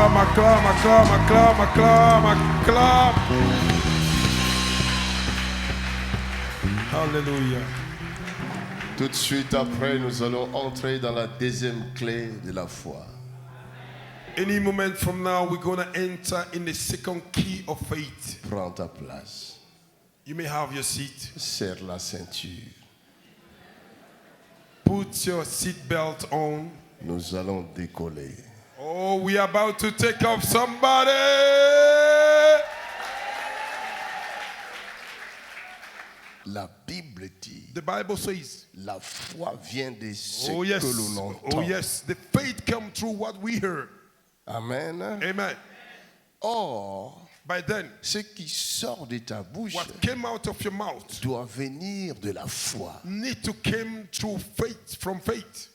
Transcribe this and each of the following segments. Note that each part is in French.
Acclame, acclame, acclame, acclame, acclame. Alléluia. Tout de suite après, nous allons entrer dans la deuxième clé de la foi. Any moment from now, we're going to enter in the second key of faith. Prends ta place. You may have your seat. Serre la ceinture. Put your seat belt on. Nous allons décoller. Oh, we are about to take off somebody. La Bible dit, The Bible says, la foi vient de ce oh yes, que l'on entend. oh yes, the faith comes through what we heard. Amen. Amen. Or, By then, ce qui sort de ta bouche what came out of your mouth doit venir de la foi. need to come through faith, from faith.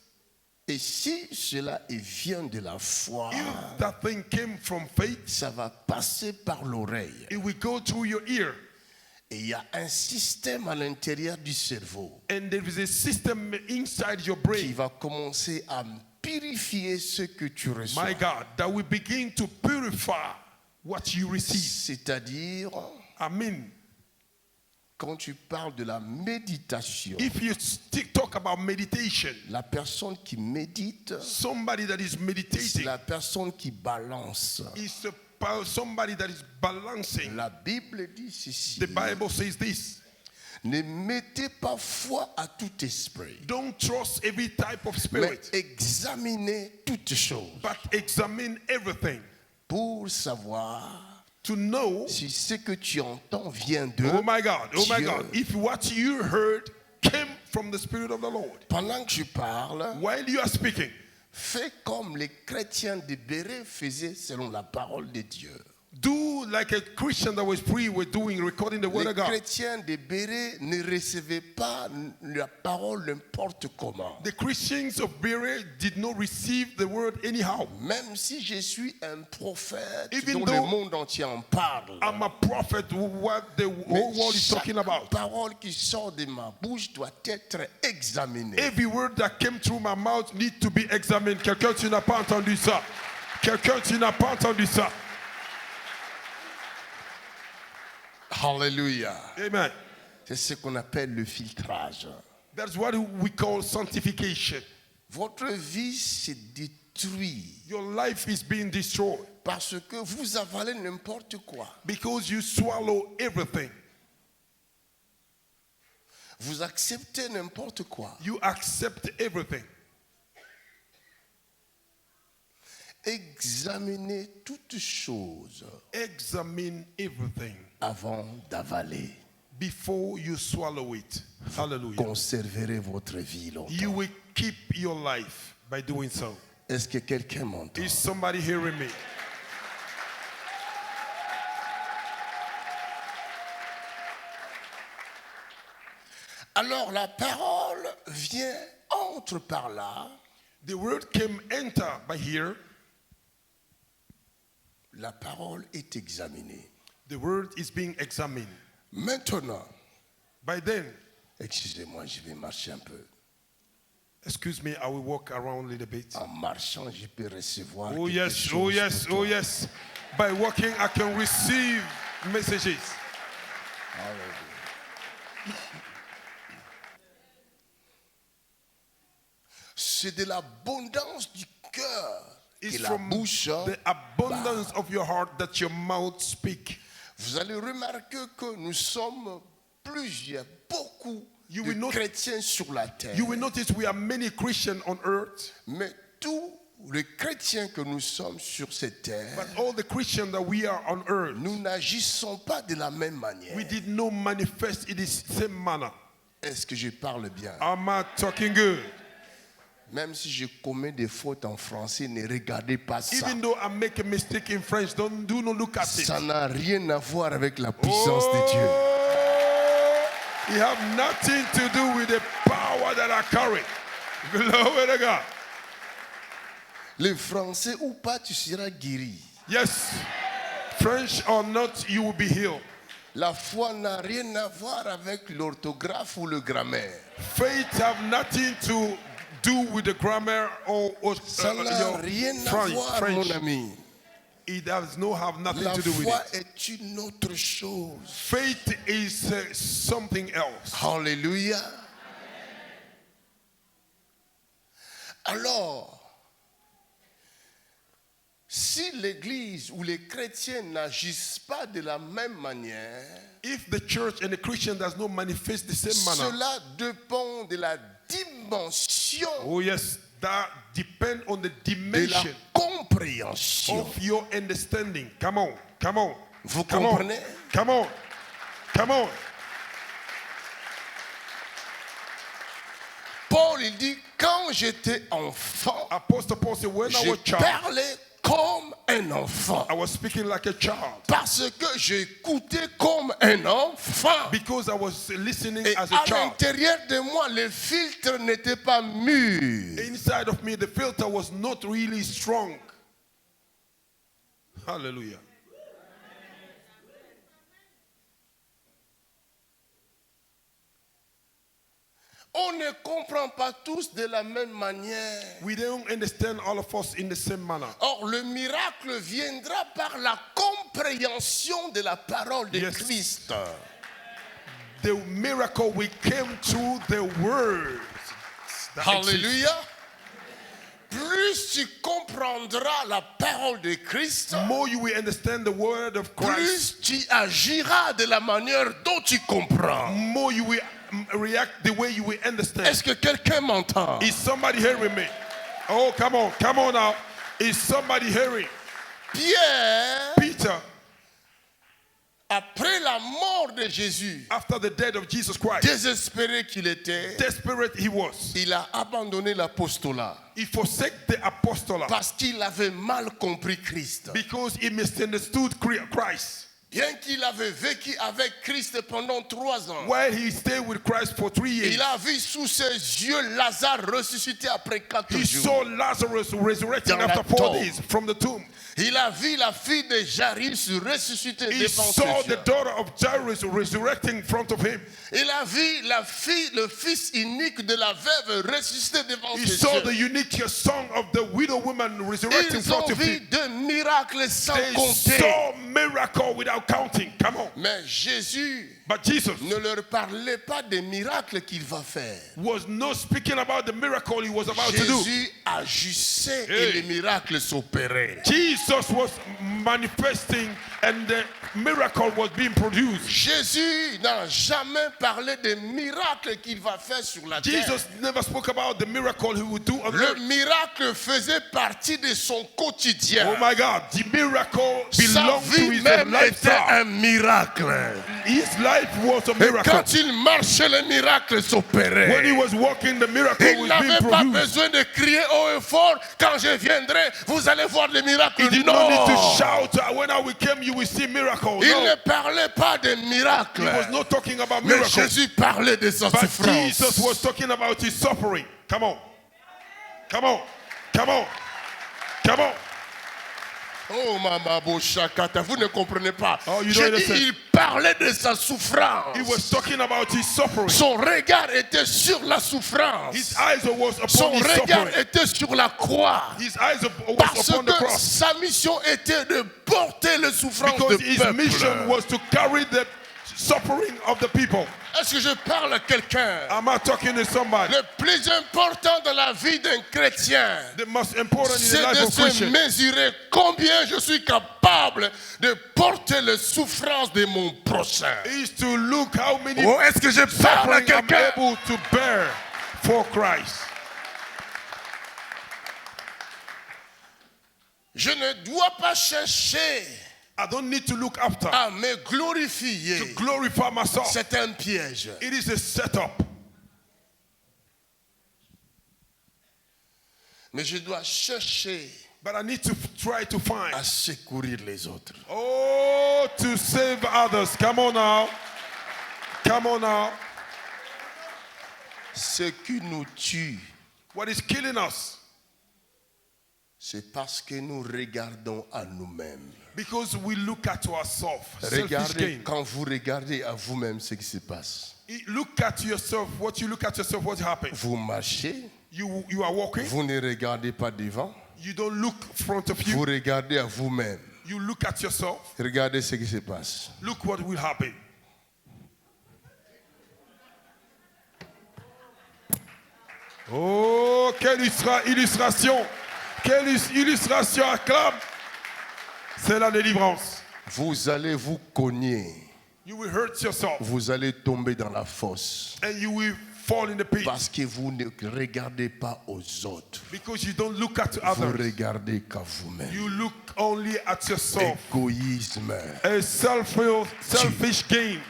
Et si cela vient de la foi, If that thing came from faith, ça va passer par l'oreille. it will go through your ear. Et il y a un système à l'intérieur du cerveau And there is a system inside your qui brain, va commencer à purifier ce que tu reçois. my God, that will begin to purify what you receive. C'est-à-dire, I mean, quand tu parles de la méditation, if you talk about meditation, la personne qui médite, somebody that is c'est meditating la personne qui balance. is somebody that is balancing. La Bible dit ceci. The Bible says this. Ne mettez pas foi à tout esprit, Don't trust every type of mais spirit, examinez toutes choses but examine everything pour savoir to know. si ce que tu entends vient de Oh my God, oh my Dieu. God. If what you heard came from the Spirit of the Lord, Pendant que je parle, while you are speaking, fais comme les chrétiens de Béret faisaient selon la parole de Dieu. do like a Christian that was free were doing, recording the word Les of God. chrétiens de Béret ne recevaient pas la parole n'importe comment. The Christians of Berea did not receive the word anyhow. Même si je suis un prophète Even dont though le monde entier en parle, I'm a prophet, what the mais whole world is chaque talking about. parole qui sort de ma bouche doit être examinée. Every word that came through my mouth need to be examined. Quelqu'un, tu n'as pas entendu ça. Quelqu'un, tu n'as pas entendu ça. Hallelujah. Amen. C'est ce qu'on appelle le filtrage. That's what we call sanctification. Votre vie se détruit Your life is being destroyed parce que vous avalez n'importe quoi. because you swallow everything. Vous acceptez n'importe quoi. You accept everything. Examinez toutes choses Examine everything avant d'avaler. before you swallow it. Hallelujah. Conserverez votre vie longtemps. You will keep your life by doing so. Est-ce que quelqu'un m'entend? Is somebody hearing me? Alors la parole vient, entre par là. The word came enter by here. La parole est examinée. The word is being examined. Maintenant, By then, excusez-moi, je vais marcher un peu. excuse me, I will walk around a little bit. En marchant, je peux recevoir Oh quelque yes, chose oh yes, pour oh toi. yes. By walking, I can receive messages. C'est de l'abondance du cœur It's que la from bouche. the abundance of your heart that your mouth speak. Vous allez remarquer que nous sommes plusieurs, beaucoup You de will not- chrétiens sur la terre. You will notice we are many Christians on earth, Mais tous les chrétiens que nous sommes sur cette terre, but all the Christians that we are on earth, nous n'agissons pas de la même manière. we did not manifest in the same manner. Est-ce que je parle bien? Am I talking good? Même si je commets des fautes en français, ne regardez pas ça. Even though I make a mistake in French, do not look at it. Ça n'a rien à voir avec la puissance de Dieu. Oh, it have nothing to do with the power that I carry. Glory to God. Le français ou pas, tu seras guéri. Yes, French or not, you will be healed. La foi n'a rien à voir avec l'orthographe ou le grammaire. Faith have nothing to do with the grammar or Ça n'a your rien à voir, French. mon ami. It does not have nothing La to do with foi it. est une autre chose. Faith is something else. Alléluia. Alors, si l'Église ou les chrétiens n'agissent pas de la même manière, If the church and the Christian does not manifest the same manner, cela dépend de la dimension oh yes, that depend on the de la dimension compréhension. of your understanding. Come on, come on. Vous Come on, comprenez? come on, come on. Paul, il dit, quand j'étais enfant, Apostle Paul said, when I je was a child, parlais comme un enfant. I was speaking like a child Parce que j'écoutais comme un enfant. because I was listening Et as a à child. l'intérieur de moi, le filtre n'était pas mûr. Inside of me, the filter was not really strong. Hallelujah. On ne comprend pas tous de la même manière. We don't understand all of us in the same manner. Or, le miracle viendra par la compréhension de la parole de Yes. Christ. The miracle we came to the word. that exists. Alléluia. Plus tu comprendras la parole de Christ, More you will understand the word of Christ, plus tu agiras de la manière dont tu comprends. more you will react the way you will understand. Est-ce que quelqu'un m'entend? Is somebody hearing me? Oh, come on now. Is somebody hearing? Pierre, Peter, après la mort de Jésus, after the death of Jesus Christ, désespéré qu'il était, desperate he was. il a abandonné l'apostolat He forsake the apostolate parce qu'il avait mal compris Christ. because he misunderstood Christ. Bien qu'il avait vécu avec Christ pendant 3 ans, While he stayed with Christ for 3 years, il a vu sous ses yeux Lazare ressusciter après 4 he jours. saw Lazarus resurrecting Dans la after 4 tombe. days from the tomb. Il a vu la fille de Jairus ressusciter He devant saw ses the yeux. daughter of Jairus resurrecting in front of him. Il a vu la fille, le fils unique de la veuve ressusciter devant He ses saw yeux. the unique son of the widow woman resurrecting in Ils ont front of vu him. de miracles sans They compter. saw miracle without counting. Come on. Mais Jésus But Jesus ne leur parlait pas des miracles qu'il va faire. was not speaking about the miracle he was about to do. Jésus agissait Hey. et les miracles s'opéraient. Jesus was manifesting and the miracle was being produced. Jésus n'a jamais parlé des miracles qu'il va faire sur la terre. Jesus never spoke about the miracle he would do on Le earth. miracle faisait partie de son quotidien. Oh my God, the miracle Sa belonged to vie his même était lifestyle. un miracle. His life was a Et miracle. quand il marchait, le miracle When he s'opérait. was walking, the miracle Il was n'avait being pas produced. besoin de crier haut et fort. Quand je viendrai, vous allez voir les miracles. He did not need to Non. shout, when I will come, you will see miracle. Il No, ne parlait pas de he miracles. was not talking about Mais miracles. Jésus parlait de sa But souffrance. Jesus was talking about his suffering. Come on. Come on. Come on. Come on. Oh, Mama Boshakata, vous ne comprenez pas. Oh, you J'ai don't dit, understand. il parlait de sa souffrance. He was talking about his suffering. Son regard était sur la souffrance. His eyes was Son upon his regard suffering. était sur la croix. His eyes was Parce upon the que cross. sa mission était de porter les souffrances Because du his peuple. mission was to carry the suffering of the people. Est-ce que je parle à quelqu'un? Am I talking to somebody? Le plus important dans la vie d'un chrétien, The most important in the c'est life de of se Christian mesurer combien je suis capable de porter les souffrances de mon prochain. is to look how many Oh, est-ce que je parle à suffering I'm quelqu'un? able to bear for Christ. Je ne dois pas chercher I don't need to look after à me glorifier. to glorify myself. C'est un piège. It is a setup. Mais je dois chercher But I need to try to find. à secourir les autres. Oh, to save others. Come on now. Come on now. Ce qui nous tue, What is killing us? c'est parce que nous regardons à nous-mêmes. Because we look at ourselves. Selfish Regardez, gain. quand vous regardez à vous-même ce qui se passe. Look at yourself. What you look at yourself, what happens? Vous marchez, You are walking. vous ne regardez pas devant, You don't look in front of vous you. regardez à vous-même. you look at yourself, regardez ce qui se passe. look what will happen. Oh, quelle illustration! Quelle illustration acclame! C'est la délivrance. Vous allez vous cogner. You will hurt yourself Vous allez tomber dans la fosse. and you will fall in the pit Parce que vous ne regardez pas aux autres. because you don't look at Vous others. regardez qu'à vous-même. You look only at yourself. Égoïsme. A selfish gain.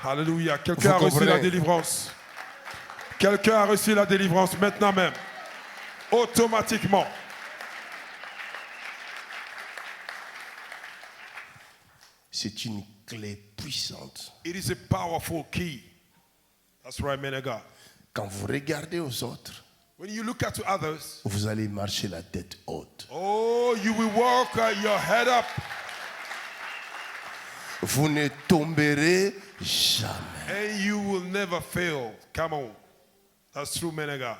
Hallelujah. Quelqu'un a Vous reçu la comprenez? délivrance. Quelqu'un a reçu la délivrance maintenant même. Automatiquement. C'est une clé puissante. It is a powerful key. That's right, man of God. Quand vous regardez aux autres, When you look at others, vous allez marcher la tête haute. oh, you will walk your head up Vous ne tomberez jamais. and you will never fail. Come on. That's true, man of God.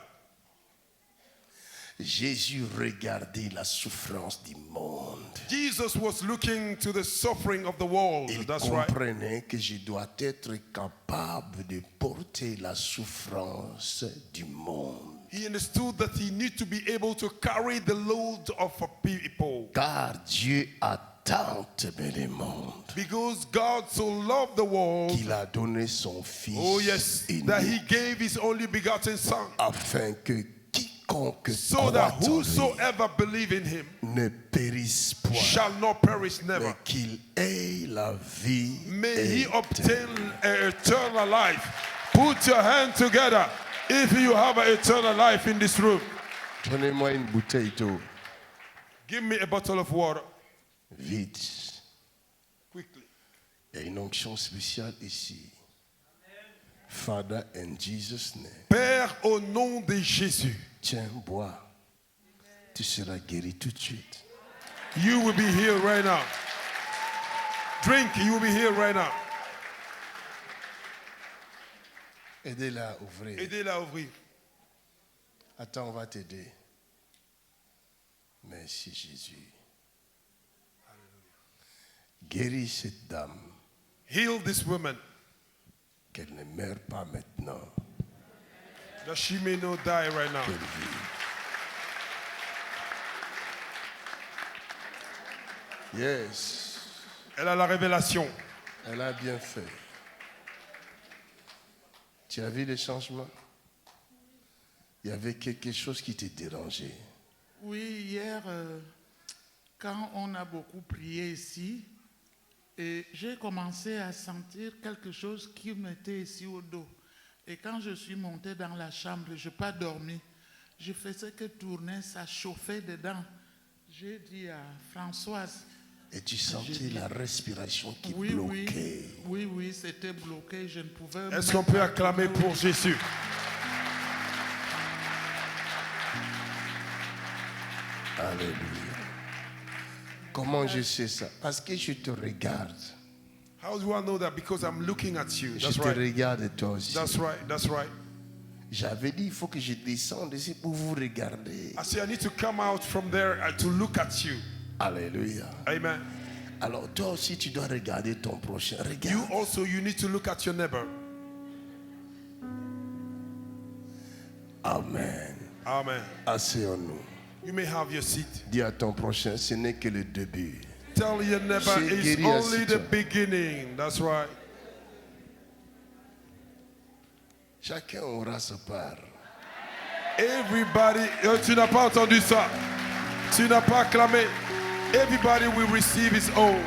Jésus regardait la souffrance du monde. Jesus was looking to the suffering of the world. Il That's right. comprenait que je dois être capable de porter la souffrance du monde. He understood that he need to be able to carry the load of people. Car Dieu a tant aimé le monde Because God so loved the world, qu'il a donné son Fils oh yes, that he unique, gave his only begotten son, afin que quiconque so that croit en lui whosoever believe in him ne périsse point, shall not perish never. mais qu'il ait la vie May he éternelle. obtain an eternal life. Put your hand together if you have an eternal life in this room. Donnez-moi une bouteille d'eau, Give me a bottle of water vite. quickly. Il y a une onction spéciale ici. Father, in Jesus' name. Père, au nom de Jésus, Tiens, bois. Tu seras guéri tout de suite. you will be healed right now. Drink, you will be healed right now. Aidez-la à ouvrir. Aidez-la à ouvrir. Attends, on va t'aider. Merci Jésus. Guéris cette dame, Heal this woman, qu'elle ne meure pas maintenant. that she may not die right now. Qu'elle vive. Yes, Elle a la révélation. elle a bien fait. Tu as vu les changements? Il y avait quelque chose qui te dérangeait. Oui, hier, quand on a beaucoup prié ici, et j'ai commencé à sentir quelque chose qui m'était ici au dos. Et quand je suis montée dans la chambre, je n'ai pas dormi. Je faisais que tourner, ça chauffait dedans. J'ai dit à Françoise, Et tu sentais la respiration qui oui, bloquait. oui, c'était bloqué, je ne pouvais Est-ce même qu'on peut pas acclamer tourner. pour Jésus? Alléluia. Comment je sais ça? Parce que je te regarde. How do I know that? Because I'm looking at you. Je That's te right. regarde toi aussi. That's right. That's right. J'avais dit, il faut que je descende ici pour vous regarder. I say I need to come out from there to look at you. Alléluia. Amen. Alors toi aussi, tu dois regarder ton prochain. You Regarde. also, you need to look at your neighbor. Amen. Amen. Asseyons-nous. You may have your seat. Dis à ton prochain, ce n'est que le début. Tell your neighbor C'est it's guéri, only the assis-toi. beginning. That's right. Chacun aura sa part. Everybody, tu n'as pas entendu ça. Tu n'as pas acclamé. Everybody will receive his own.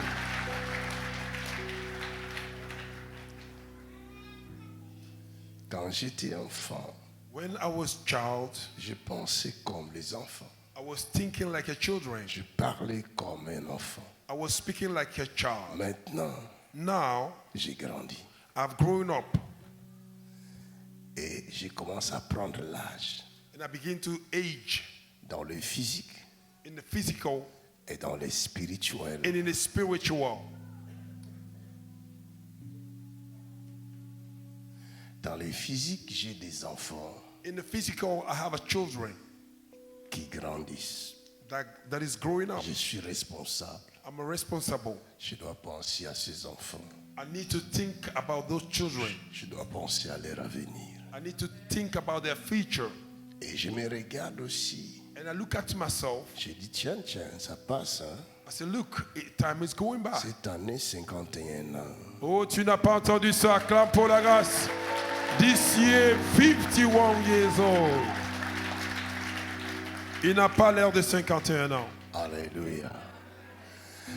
Quand j'étais enfant, When I was child, je pensais comme les enfants. I was thinking like a children. Je parlais comme un enfant. I was speaking like a child. Maintenant, Now, j'ai grandi. I've grown up Et j'ai commencé à prendre l'âge and I begin to age dans le physique in the physical et dans le spirituel. and in the spiritual. Dans le physique, j'ai des enfants In the physical, I have a children qui grandissent. that is growing up. Je suis responsable. I'm responsible. Je dois penser à ces enfants. I need to think about those children. Je dois penser à leur avenir. I need to think about their future. Et je me regarde aussi. And I look at myself. Je dis, tiens, ça passe. Hein? I say, look, time is going by. Cette année, 51 ans. Oh, tu n'as pas entendu ça? Acclame pour la grâce. This year, 51 years old. Il n'a pas l'air de 51 ans. Alléluia.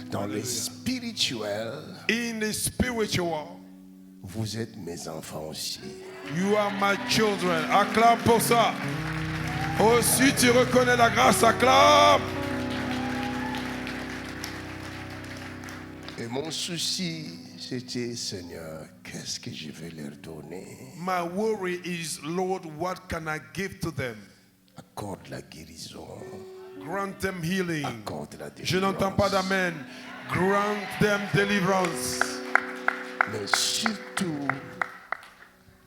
Dans le spirituel, In the spiritual, vous êtes mes enfants aussi. you are my children. Acclame pour ça. Oh, si tu reconnais la grâce, acclame. Et mon souci, c'était, Seigneur, qu'est-ce que je vais leur donner? My worry is, Lord, what can I give to them? Accorde la guérison. Grant them healing. Accorde la Je n'entends pas délivrance. d'amen. Grant them deliverance. Mais surtout,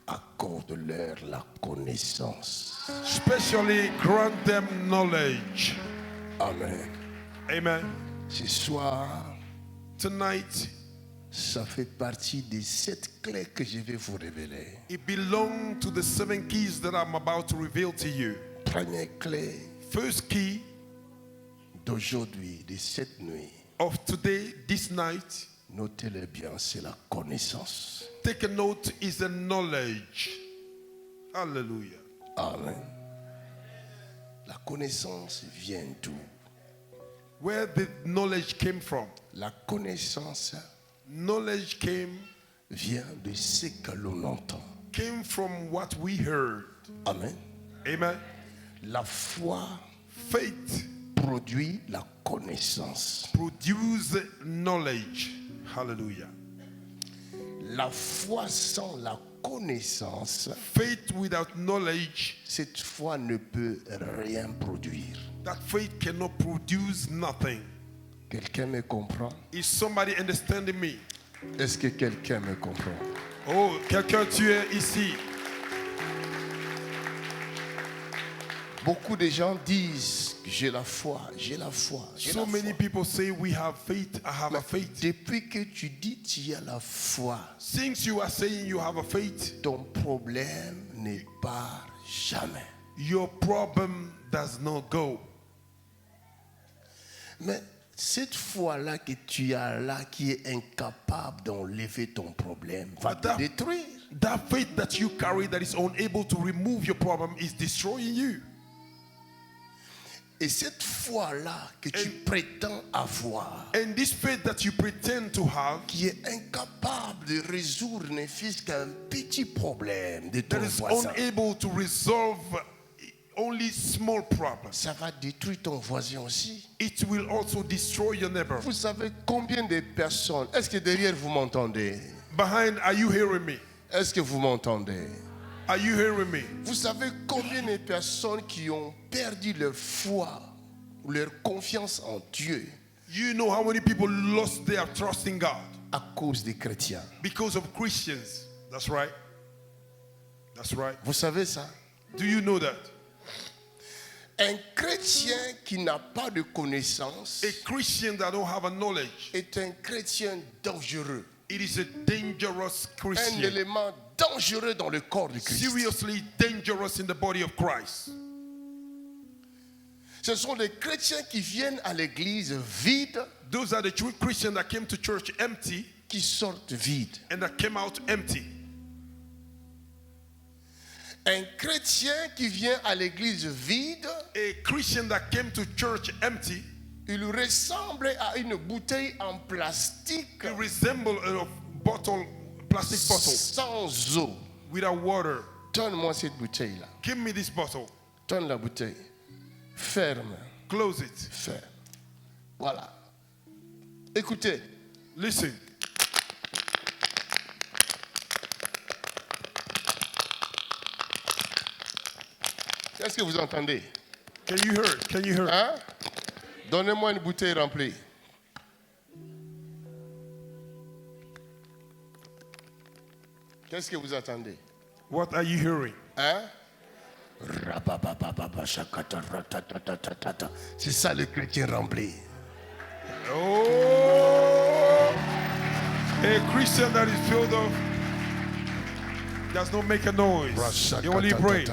accorde-leur la connaissance. Especially grant them knowledge. Amen. Amen. Ce soir, Tonight, ça fait partie des 7 clés que je vais vous révéler. it belongs to the 7 keys that I'm about to reveal to you. Première clé First key d'aujourd'hui, de cette nuit, of today, this night, notez-le bien, c'est la connaissance. take a note, is the knowledge. Hallelujah. Amen. La connaissance vient d'où? Where the knowledge came from? La connaissance Knowledge vient de ce que l'on entend. came from what we heard. Amen. Amen. La foi Faith produit la connaissance. produce knowledge. Hallelujah. La foi sans la connaissance, Faith without knowledge, cette foi ne peut rien produire. that faith cannot produce nothing. Quelqu'un me comprend? Is somebody understanding me? Est-ce que quelqu'un me comprend? Oh, quelqu'un tu es ici. Beaucoup de gens disent j'ai la foi, j'ai la foi, j'ai So la many foi. people say we have faith, I have a faith. Depuis que tu dis tu as la foi, Since you are saying you have a faith, ton problème ne part jamais. your problem does not go. Mais cette foi-là que tu as là, qui est incapable d'enlever ton problème, va te That- détruire. That faith that you carry that is unable to remove your problem is destroying you. Et cette foi-là que tu prétends avoir, And this faith that you pretend to have, qui est incapable de résoudre ne fût-ce qu'un petit problème de ton that is voisin, unable to resolve only small problems, ça va détruire ton voisin aussi. it will also destroy your neighbor. Vous savez combien de personnes, est-ce que derrière vous m'entendez? Behind, are you hearing me? Est-ce que vous m'entendez? Are you hearing me? Vous savez combien de personnes qui ont perdu leur foi, leur confiance en Dieu You know how many people lost their trust in God à cause des chrétiens? because of Christians? That's right. That's right. Vous savez ça? Do you know that? Un chrétien qui n'a pas de connaissance A Christian that don't have a knowledge, est un chrétien dangereux. it is a dangerous Un Christian. élément dangereux dans le corps de Christ. Seriously dangerous in the body of Christ. Ce sont les chrétiens qui viennent à l'église vides, Those are the true Christians that came to church empty qui sortent vides. and that came out empty. Un chrétien qui vient à l'église vide, A Christian that came to church empty, il ressemble à une bouteille en plastique it resembles a bottle, plastic bottle sans eau. without water. Donne-moi cette bouteille-là. Give me this bottle. Donne la bouteille. Ferme. Close it. Ferme. Voilà. Écoutez, Listen. qu'est-ce que vous entendez? Can you hear? Can you hear? Hein? Donnez-moi une bouteille remplie. Qu'est-ce que vous attendez? What are you hearing? Hein? C'est ça le chrétien rempli. Oh, a Christian that is filled up does not make a noise. You only pray.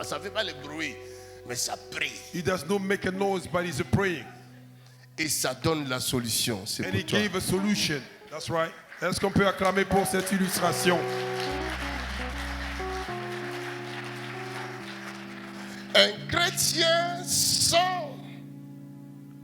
Ça fait pas le bruit, mais ça prie. He does not make a noise, but he's praying. Et ça donne la solution. C'est And pour he toi. gave a solution. That's right. Est-ce qu'on peut acclamer pour cette illustration? Un chrétien sans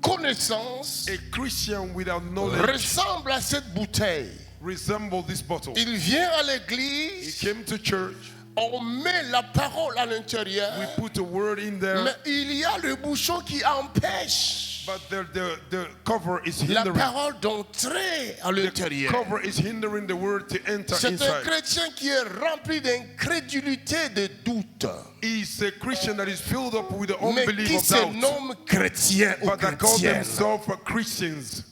connaissance A Christian without knowledge ressemble à cette bouteille. resembles this bottle. Il vient à He l'église, came to church. on met la parole à We l'intérieur, put a word in there, mais il y a le bouchon qui empêche but the cover is la hindering. parole d'entrer à The l'intérieur. cover is hindering the word to enter C'est un inside. chrétien qui est rempli d'incrédulité, de doute, He's a Christian that is filled up with the mais unbelief qui of se doubt, nomme chrétien ou but they call chrétienne. themselves Christians.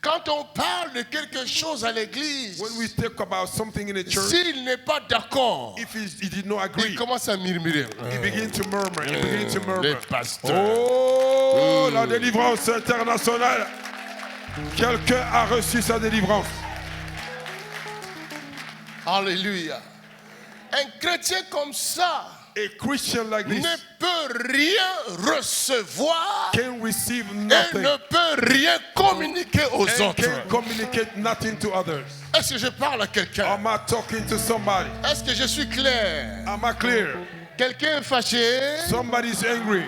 Quand on parle de quelque chose à l'église, When we talk about something in the church, s'il n'est pas d'accord, if he did not il agree, commence à murmurer. he begins to murmur. He begins to Les murmur. pasteurs. Oh, la délivrance internationale. Quelqu'un a reçu sa délivrance. Alléluia. Un chrétien comme ça A Christian like this ne peut rien recevoir can receive et nothing ne peut rien communiquer aux and autres. can communicate nothing to others. Est-ce que je parle à quelqu'un? Am I talking to somebody? Est-ce que je suis clair? Am I clear? Quelqu'un est fâché? Somebody's angry.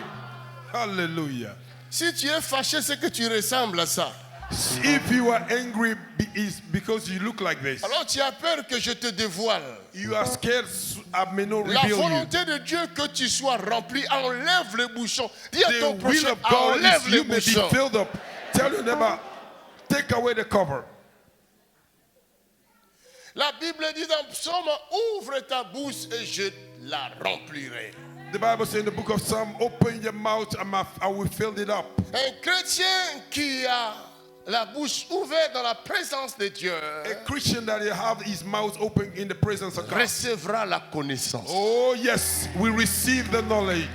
Hallelujah. Si tu es fâché, c'est que tu ressembles à ça. If you are angry, it's because you look like this. Alors tu as peur que je te dévoile. You are scared I may not La reveal you. volonté de Dieu que tu sois rempli, enlève le bouchon. Dis à The ton will prochain, of God enlève is le you may be bouchon. filled up. Tell your neighbor, take away the cover. La Bible dit dans Psaume, ouvre ta bouche et je la remplirai. The Bible says in the book of Psalm, open your mouth and I will fill it up. Un chrétien qui a la bouche ouverte dans la présence de Dieu A Christian that have his mouth open in the presence of God. recevra la connaissance. Oh yes, we receive the knowledge.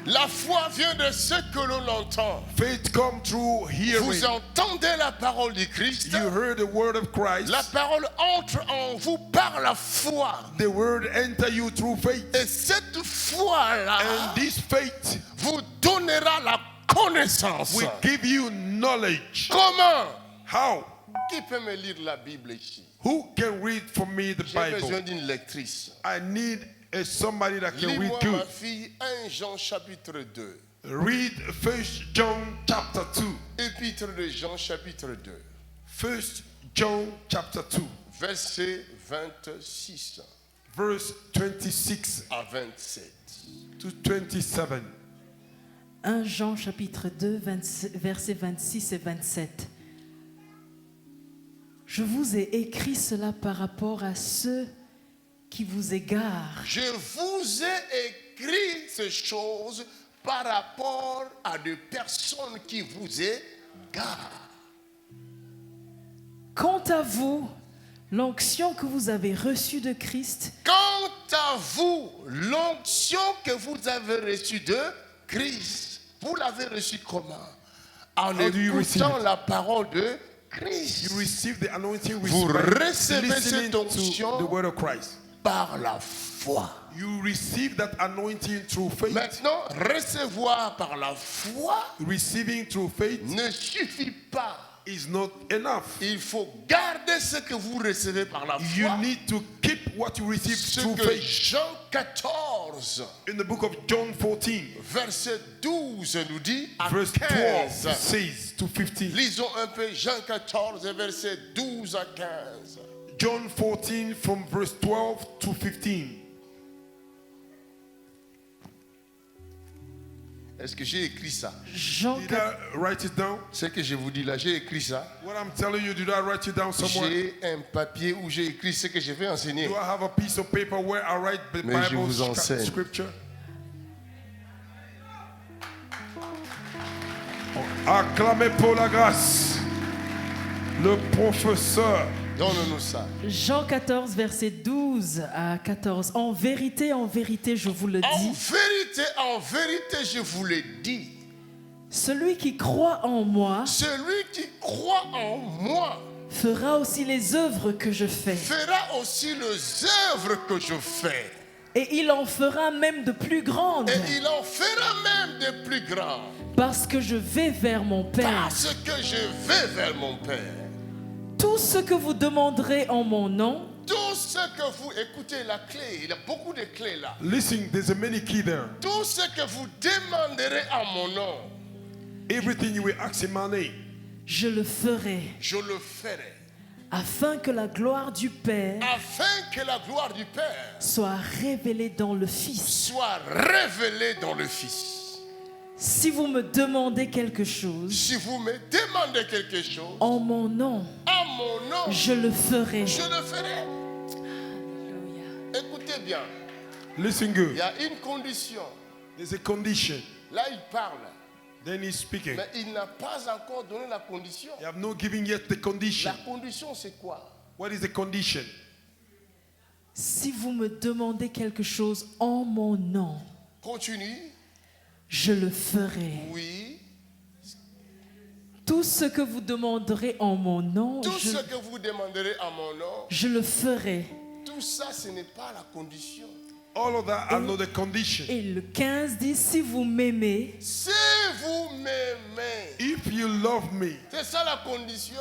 La foi vient de ce que l'on entend. Faith come through hearing. Vous entendez la parole du Christ. You heard the word of Christ. La parole entre en vous par la foi. The word enter you through faith. Et cette foi-là And this faith vous donnera la connaissance. will give you knowledge. Comment? How? Qui peut me lire la Bible ici? Who can read for me the J'ai besoin Bible? d'une lectrice. I need somebody that can read Lis-moi ma good. fille 1 Jean chapitre 2. Read 1 John chapter 2. Épître de Jean chapitre 2. 1 John chapter 2. Verset 26 Verse 26 à 27. to 27. 1 Jean chapitre 2, versets 26 et 27. Je vous ai écrit cela par rapport à ceux qui vous égarent. Je vous ai écrit ces choses par rapport à des personnes qui vous égarent. Quant à vous, l'onction que vous avez reçue de Christ Quant à vous, l'onction que vous avez reçue de Christ, vous l'avez reçue comment? En How do you receive écoutant it? la parole de Christ. You receive the anointing Vous by recevez listening cette to onction the word of Christ. par la foi. You receive that anointing through faith. Maintenant, recevoir par la foi Receiving through faith ne suffit pas. is not enough. Il faut garder ce que vous recevez par la You foi. need to keep what you receive Ce through que faith. Jean 14, In the book of John 14, verset 12 nous dit à verse 12 15. says to 15. Lisons un peu Jean 14, verset 12 à 15. John 14 from verse 12 to 15. Est-ce que j'ai écrit ça? Jean Did I write it down? Ce que je vous dis là, j'ai écrit ça. What I'm telling you, did I write it down somewhere? J'ai un papier où j'ai écrit ce que je vais enseigner. Do I have a piece of paper where I write the Mais je Bible vous enseigne. scripture? Acclamez pour la grâce. Le professeur. Donne-nous ça. Jean 14, verset 12 à 14. En vérité, je vous le dis, En vérité, je vous l'ai dit. celui qui croit en moi Celui qui croit en moi fera aussi les œuvres que je fais. fera aussi les œuvres que je fais. Et il en fera même de plus grandes, Et il en fera même de plus grands. parce que je vais vers mon Père. Parce que je vais vers mon Père. Tout ce que vous demanderez en mon nom, Tout ce que vous... Écoutez la clé, il y a beaucoup de clés là. Listen, there's a many key there. Tout ce que vous demanderez en mon nom, Everything you will ask in my name, je le ferai, je le ferai. afin que la gloire du Père Afin que la gloire du Père soit révélée dans le Fils. soit révélée dans le Fils. Si vous me demandez quelque chose Si vous me demandez quelque chose, en mon nom, en mon nom, je le ferai. je le ferai. Écoutez bien, listen il good. y a une condition. There's a condition. Là, il parle, Then he's speaking. mais il n'a pas encore donné la condition. You have not given yet the condition. La condition, c'est quoi? What is the condition? Si vous me demandez quelque chose en mon nom, Continue. je le ferai. Oui. Tout ce que vous demanderez en mon nom, Tout ce que vous demanderez en mon nom, je le ferai. tout ça, ce n'est pas la condition. All of that are not the condition. Et le 15 dit, si vous m'aimez, Si vous m'aimez, If you love me, c'est ça la condition.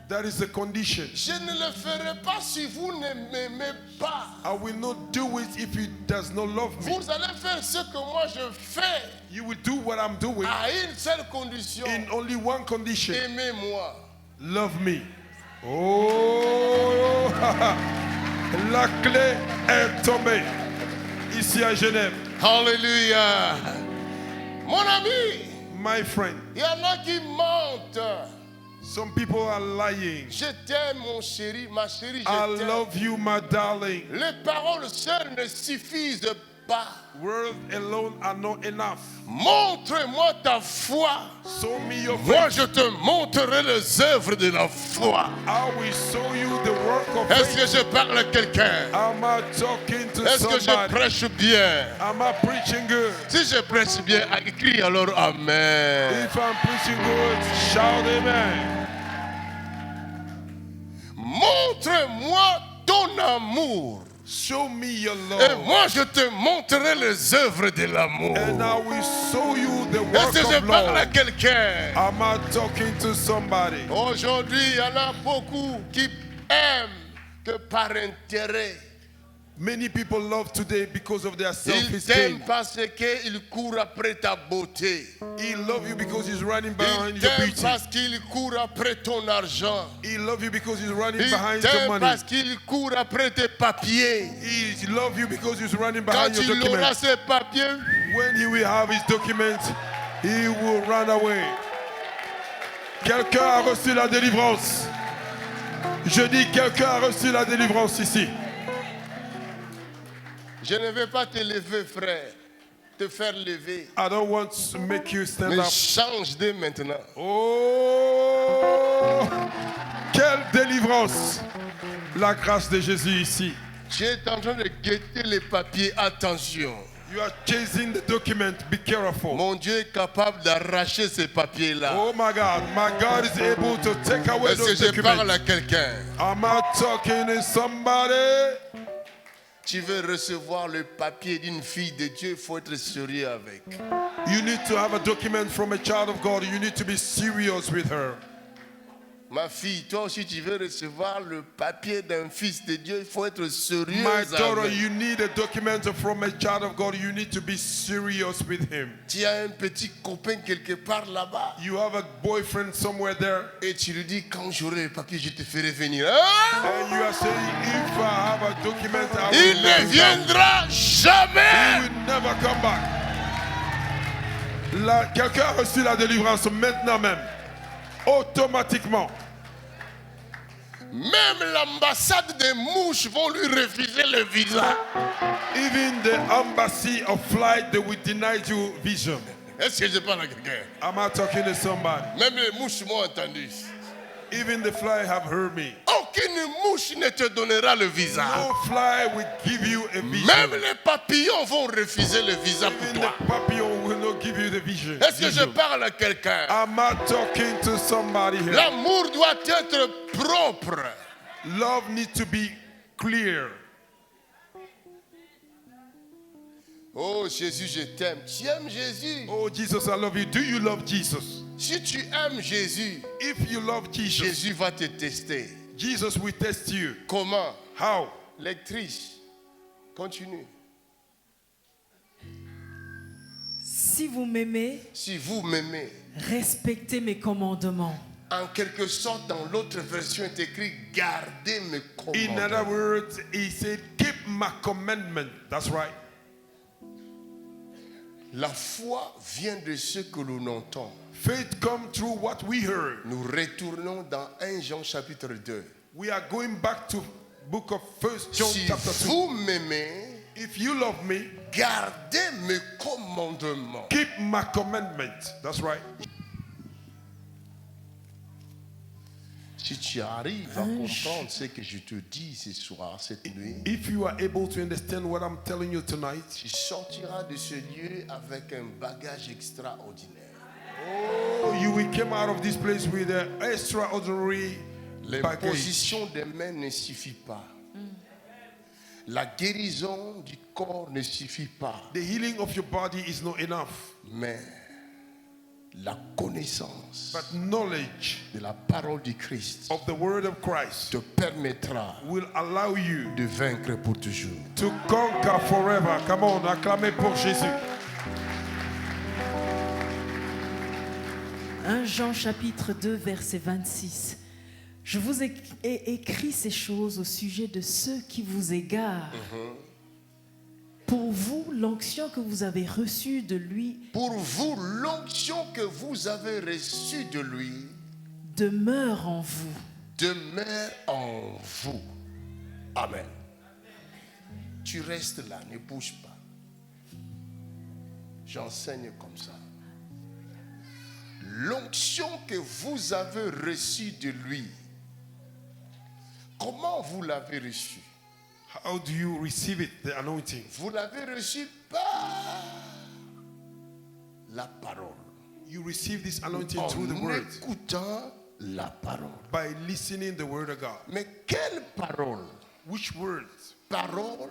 that is the condition. Je ne le ferai pas si vous ne m'aimez pas. I will not do it if you does not love me. Vous allez faire ce que moi je fais You will do what I'm doing à une seule condition. in only one condition. Aimez-moi. Love me. Oh, la clé est tombée ici à Genève. Alléluia. Mon ami, My friend, il y en a qui mentent. some people are lying. Je t'aime, mon chéri, ma chérie, je I t'aime. love you, my darling. Les paroles seules ne suffisent pas. Words alone are not enough. Montre-moi ta foi. Show me your Moi, faith. je te montrerai les œuvres de la foi. I will show you the work of Est-ce faith. que je parle à quelqu'un? Am I talking to Est-ce que je somebody? prêche bien? Am I preaching good? Si je prêche bien, écris alors Amen. If I'm preaching good, shout amen. Montre-moi ton amour. Show me your Et love. moi, je te montrerai les œuvres de l'amour. And I will show you the Est-ce work que je of parle à love. quelqu'un? Am I talking to somebody? Aujourd'hui, il y en a beaucoup qui aiment que par intérêt. Many people love today because of their Ils selfish t'aiment gain. parce qu'ils courent après ta beauté. He love you because he's running behind Ils your t'aiment beauty. parce qu'ils courent après ton argent. He love you because he's running Ils behind your t'aiment money. parce qu'ils courent après tes papiers. He love you because he's running Quand behind your il aura documents. ses papiers, When he will have his documents, he will run away. Quelqu'un a reçu la délivrance. Je dis quelqu'un a reçu la délivrance ici. je ne vais pas te lever, frère, te faire lever. I don't want to make you stand Mais up. change dès maintenant. Oh, quelle délivrance! La grâce de Jésus ici. Tu es en train de guetter les papiers. Attention. You are chasing the document. Be careful. Mon Dieu est capable d'arracher ces papiers-là. Oh my God is able to take away Est-ce que those je parle documents. à quelqu'un? Am I talking to somebody? Tu veux recevoir le papier d'une fille de Dieu, il faut être sérieux avec. You need to have a document from a child of God. You need to be serious with her. Ma fille, toi aussi tu veux recevoir le papier d'un fils de Dieu, il faut être sérieux My daughter, avec. you need a document from a child of God. You need to be serious with him. Tu as un petit copain quelque part là-bas You have a boyfriend somewhere there, et tu lui dis quand j'aurai le papier, je te ferai venir. Hein? and you are saying, if I have a document, I Il will ne let him come. viendra He jamais. will never come back. Quelqu'un a reçu la délivrance maintenant même. Automatiquement. Même l'ambassade des mouches vont lui refuser le visa. Even the embassy of flight, they will deny you visa. Est-ce que je parle à quelqu'un? Am I talking to somebody? Même les mouches m'ont entendu. Even the fly have heard me. Aucune mouche ne te donnera le visa. No fly will give you a vision. Même les papillons vont refuser le visa pour Even toi. the papillon will not give you the vision. Est-ce que je parle à quelqu'un? Am I talking to somebody here? L'amour doit être propre. Love needs to be clear. Oh Jésus, je t'aime. Tu aimes Jésus? Oh Jesus, I love you. Do you love Jesus? Si tu aimes Jésus, If you love Jesus, Jésus va te tester. Jesus will test you. Comment? How? Lectrice. Continue. Si vous m'aimez, Si vous m'aimez, respectez mes commandements. en quelque sorte, dans l'autre version est écrit gardez mes In other commandements. words, he said, keep my commandment. That's right. La foi vient de ce que l'on entend. Faith come through what we heard. Nous retournons dans 1 Jean chapitre 2. We are going back to book of 1 John Si chapter 2. vous m'aimez, If you love me, gardez mes commandements. keep my commandment. That's right. Si tu arrives à comprendre ce que je te dis ce soir, cette nuit, If you are able to understand what I'm telling you tonight, tu sortiras de ce lieu avec un bagage extraordinaire. oh, you will come out of this place with an extraordinary baggage. L'imposition des mains ne suffit pas. La guérison du corps ne suffit pas. The healing of your body is not enough, Mais la connaissance but knowledge de la parole du Christ of the word of Christ te permettra will allow you de vaincre pour toujours. to conquer forever. Come on, acclamez pour Jésus. 1 Jean chapitre 2 verset 26. Je vous ai écrit ces choses au sujet de ceux qui vous égarent. Pour vous, l'onction que vous avez reçue de lui Pour vous, l'onction que vous avez reçue de lui demeure en vous. demeure en vous. Amen. Tu restes là, ne bouge pas. J'enseigne comme ça. L'onction que vous avez reçue de lui, comment vous l'avez reçue? How do you receive it, the anointing? Vous l'avez reçue par la parole. You receive this anointing En through the word, écoutant la parole. by listening the word of God. Mais quelle parole? Which words? Parole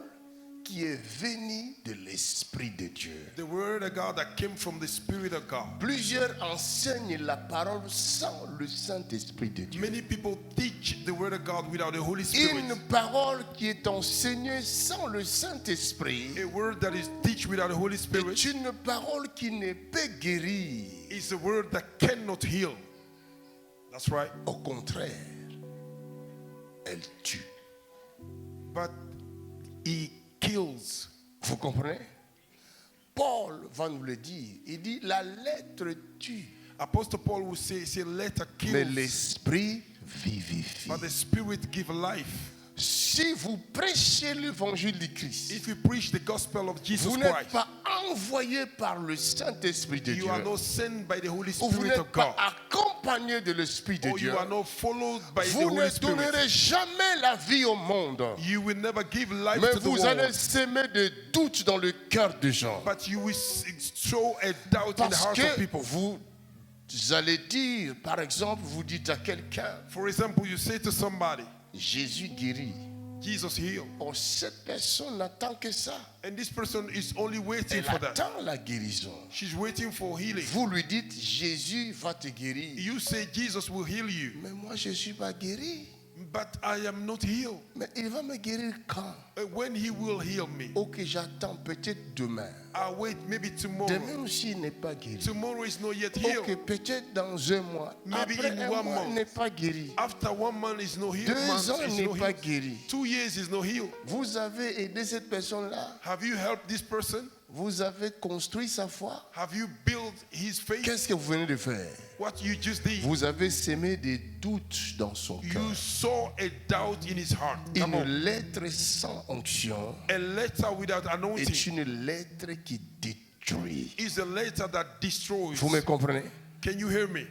qui est venue de l'Esprit de Dieu. The word of God that came from the Spirit of God. Plusieurs enseignent la parole sans le Saint-Esprit de Dieu. Many people teach the word of God without the Holy Spirit. Une parole qui est enseignée sans le Saint-Esprit A word that is teach without the Holy Spirit est une parole qui ne peut guérir. is a word that cannot heal. That's right. Au contraire, elle tue. But he kills. Vous comprenez? Paul va nous le dire. Il dit la lettre tue, Apostle Paul will say letter mais kills, l'Esprit vivifie. but the Spirit give life. Si vous prêchez l'évangile du Christ, If you preach the gospel of Jesus vous n'êtes Christ, pas envoyé par le Saint-Esprit de you Dieu, are not sent by the Holy ou vous Spirit n'êtes of pas God, accompagné de l'Esprit de or Dieu, you are not followed by the vous ne Holy Spirit, donnerez jamais la vie au monde. you will never give life Mais to the vous allez world. semer des doutes dans le cœur des gens. But you will sow a doubt in the Parce hearts of que people. vous allez dire, par exemple, vous dites à quelqu'un, For example, you say to somebody, Jésus guérit. Jesus healed. Or, cette personne n'attend que ça. And this person is only waiting Elle for that. attend la guérison. She's waiting for healing. Vous lui dites, Jésus va te guérir. You say Jesus will heal you, Mais moi, je ne suis pas guéri. but I am not healed. Mais il va me guérir quand? When he will heal me, Ok, j'attends peut-être demain. I'll wait maybe tomorrow. Demain aussi, il n'est pas guéri. Tomorrow is not yet healed. Ok, peut-être dans un mois. Maybe Après in un one mois, il month. n'est pas guéri. After 1 month is not healed. 2 Months ans, il is n'est not pas healed. guéri. 2 years is not healed. Vous avez aidé cette personne-là. Have you helped this person? Vous avez construit sa foi. Have you built his faith? Qu'est-ce que vous venez de faire? What you just did. Vous avez semé des doutes dans son cœur. You saw a doubt in his heart. Come Une on. lettre sans onction A letter without est anointing une lettre qui détruit. is a letter that destroys. Vous me comprenez? Can you hear me?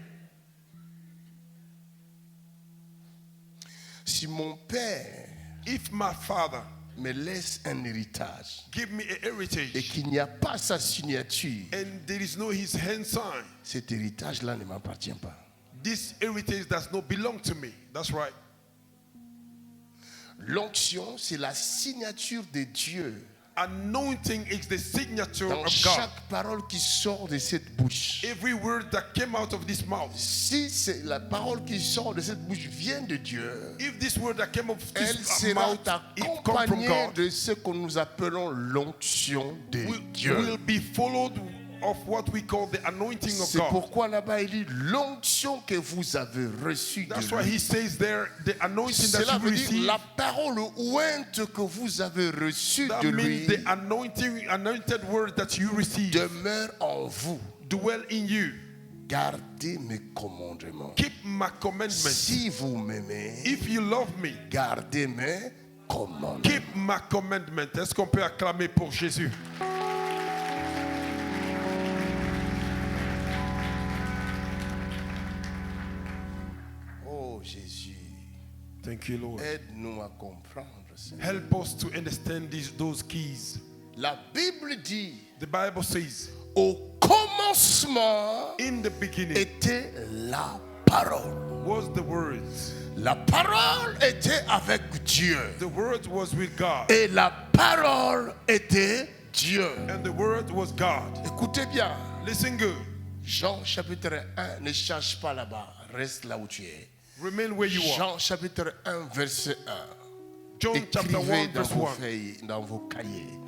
si mon père If my father me laisse un héritage give me an et heritage qu'il n'y a pas sa signature, and there is no his hand sign, cet héritage-là ne m'appartient pas. this heritage does not belong to me. That's right. L'onction, c'est la signature de Dieu Anointing is the signature dans of God. chaque parole qui sort de cette bouche. Every word that came out of this mouth, Si c'est la parole qui sort de cette bouche vient de Dieu, if this word that came out of elle this sera mouth, it come from accompagnée God, de ce que nous appelons l'onction de Dieu. will be followed of what we call the anointing of C'est God. pourquoi là-bas il dit l'onction que vous avez reçue de That's why lui. he says there, the anointing that Cela you veut dire receive, la parole ointe que vous avez reçue that de means lui the anointed word that you receive demeure en vous. dwell in you. Gardez mes commandements. Keep my commandments. Si vous m'aimez, If you love me, gardez mes commandements. keep my commandments. Est-ce qu'on peut acclamer pour Jésus? Oh Jésus, Thank you, Lord. aide-nous à comprendre ça. Help us to understand those keys. La Bible dit, The Bible says, au commencement in the beginning était la parole. was the words. La parole était avec Dieu. The word was with God. Et la parole était Dieu. And the word was God. Écoutez bien. Listen good. Jean chapitre 1, ne cherche pas là-bas. Reste là où tu es. Remain where you are. Jean chapitre 1, verset 1. John chapter Écrivez 1, dans verse vos 1. feuilles, dans vos cahiers.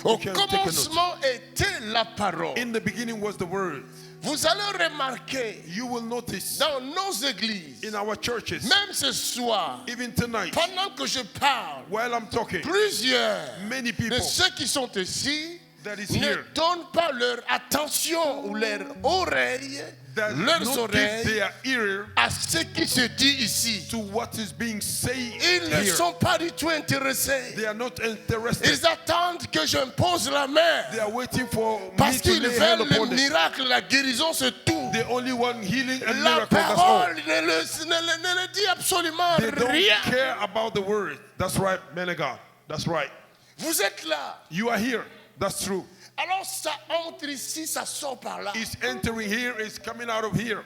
Au can take a note. commencement était la parole. In the beginning was the word. Vous allez remarquer You will notice dans nos églises, in our churches, même ce soir, even tonight, pendant que je parle, while I'm talking, plusieurs many de people ceux qui sont ici that is ne here donnent pas leur attention ou leur oreille, that leurs not give oreilles their ear à ce qui se dit ici. to what is being said Ils ne here. sont pas du tout intéressés. They are not interested. Ils attendent que j'impose la main. They are waiting for me Parce to qu'ils lay hand veulent le upon them. miracle, la guérison, c'est tout. The only one healing and La miracle, that's all. parole ne dit absolument They don't rien. care about the word. That's right, man of God. That's right. Vous êtes là. You are here. That's true. Alors ça entre ici, ça sort par là. It's entering here, it's coming out of here.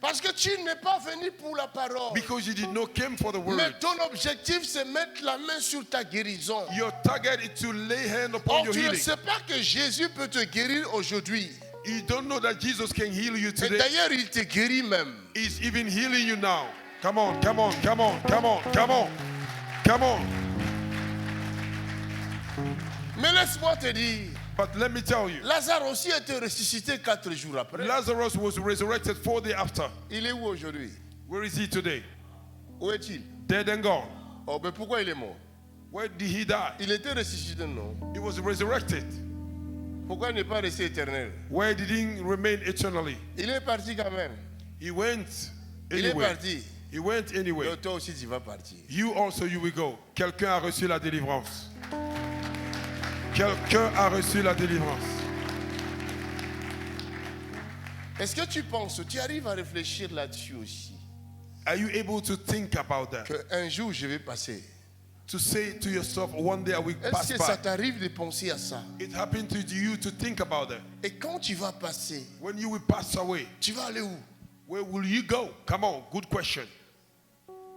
Parce que tu n'es pas venu pour la parole. Because you did not come for the Mais word. ton objectif, c'est mettre la main sur ta guérison. Your target is to lay hand upon Or, your tu ne healing. sais pas que Jésus peut te guérir aujourd'hui. You don't know that Jesus can heal you Et today. d'ailleurs, il te guérit même. He's even healing you now. Come on, come on, come on, come on, come on, come on. Mais laisse-moi te dire, But let me tell you, Lazare aussi a été ressuscité 4 jours après. Lazarus was resurrected 4 days after. Il est où aujourd'hui? Where is he today? Où est-il? Dead and gone. Oh, mais pourquoi il est mort? Where did he die? Il était ressuscité, non? He was resurrected. Pourquoi il n'est pas resté éternel? Where did he remain eternally? Il est parti quand même. He went Il est anywhere. parti. He went anywhere. Donc, toi aussi, tu vas partir. You also, you will go. Quelqu'un a reçu la délivrance. Quelqu'un a reçu la délivrance. Est-ce que tu penses, tu arrives à réfléchir là-dessus aussi, Are you able to think about that? qu'un jour je vais passer? To say to yourself, one day I will pass Est-ce que ça by. t'arrive de penser à ça? It happened to you to think about that. Et quand tu vas passer, When you will pass away, tu vas aller où? where will you go? Come on, good question.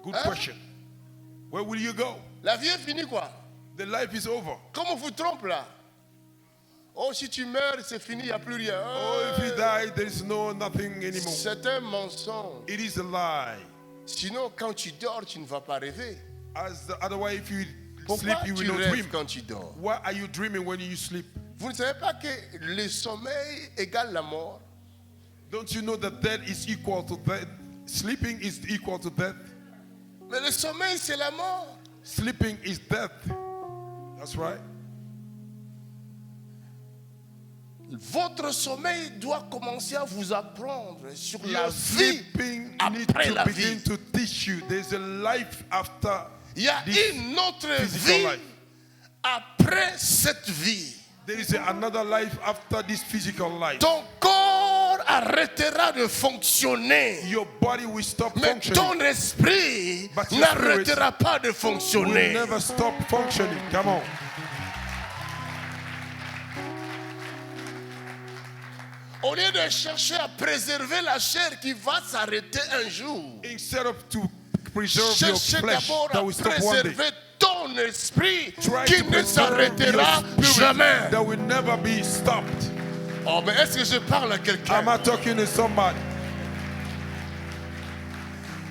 Good Huh? question. Where will you go? La vie est finie quoi? The life is over. Comment on vous trompe là? Oh, si tu meurs, c'est fini, il n'y a plus rien. Oh, if you die, there is nothing anymore. C'est un mensonge. It is a lie. Sinon, quand tu dors, tu ne vas pas rêver. Otherwise, if you Pourquoi sleep, you tu will not rêves dream. quand tu dors? Why are you dreaming when you sleep? Vous ne savez pas que le sommeil égale la mort? Don't you know that death is equal to death? Sleeping is equal to death. Mais le sommeil, c'est la mort. Sleeping is death. That's right. Votre sommeil doit commencer à vous apprendre sur la Your vie sleeping needs après to la begin vie. to teach you. There's a life after Il y a this une autre physical vie life. après cette vie. There is another life after this physical life. Ton corps arrêtera de fonctionner. Your body will stop Mais functioning. ton esprit But your n'arrêtera pas de Will fonctionner. never stop functioning. Come on. Au lieu de chercher à préserver la chair qui va s'arrêter un jour, Instead of to preserve your cherchez flesh d'abord that à will stop one day. préserver ton esprit Try qui to ne preserve s'arrêtera your spirit jamais. that will never be stopped. Oh, mais est-ce que je parle à quelqu'un? Am I talking to somebody?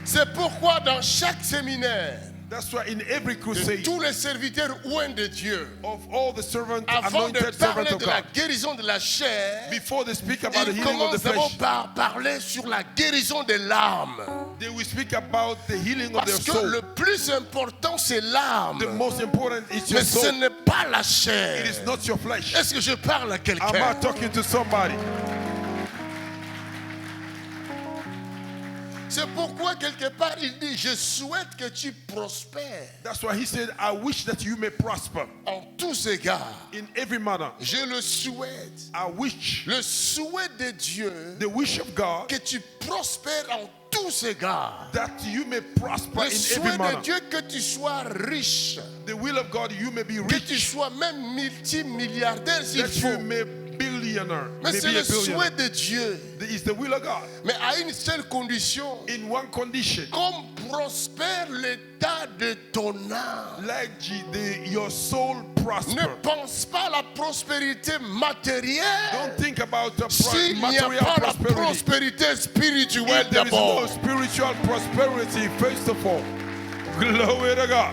C'est pourquoi dans chaque séminaire, That's why in every de crusade tous les serviteurs ouins de Dieu, of all the servants, avant de anointed parler servants of de la God, guérison de la chair, before they speak about the ils healing of the commencent d'abord flesh, par parler sur la guérison de l'âme. they will speak about the healing of their Parce que soul. le plus important, c'est l'âme. The most important is your Mais ce soul. n'est pas la It chair. is not your flesh. Est-ce que je parle à Am quelqu'un? I talking to somebody? C'est pourquoi quelque part il dit, je souhaite que tu prospères That's why he said, I wish that you may prosper en tous égards. in every manner. Je le souhaite. I wish, Le souhait de Dieu, the wish of God, que tu prospères en tous égards. that you may prosper Le in every souhait de manner. Dieu, que tu sois riche. The will of God, you may be Que tu rich, sois même multimilliardaire s'il that you faut. may billionaire, Mais may c'est be le a souhait billionaire. de Dieu. It's the will of God. Mais à une seule condition. In one condition, Comme prospère l'état de ton âme. let your soul Ne prosper. pense pas à la prospérité matérielle. Don't think about the S'il n'y a material pas la prosperity. prospérité spirituelle If there is d'abord. no spiritual prosperity, first of all, glory to God.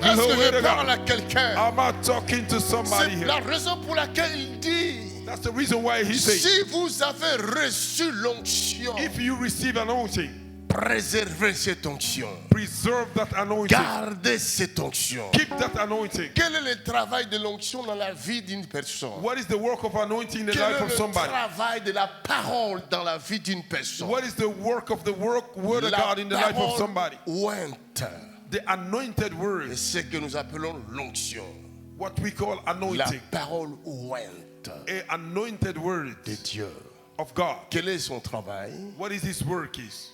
Est-ce que Glory je to parle God. à quelqu'un? Am I talking to somebody C'est here? la raison pour laquelle il dit, That's the reason why he says, si vous avez reçu l'onction, if you receive anointing, préservez cette onction. preserve that anointing. Gardez cette onction. Keep that anointing. Quel est le travail de l'onction dans la vie d'une personne? What is the work of anointing in the Quel life est of le somebody? travail de la parole dans la vie d'une personne? What is the work of the word of God in the life of somebody? ointe. The anointed Et word, ce que nous appelons l'onction. what we call La anointing, parole ointe a anointed word de Dieu. of God. Quel est son travail? What is his work is?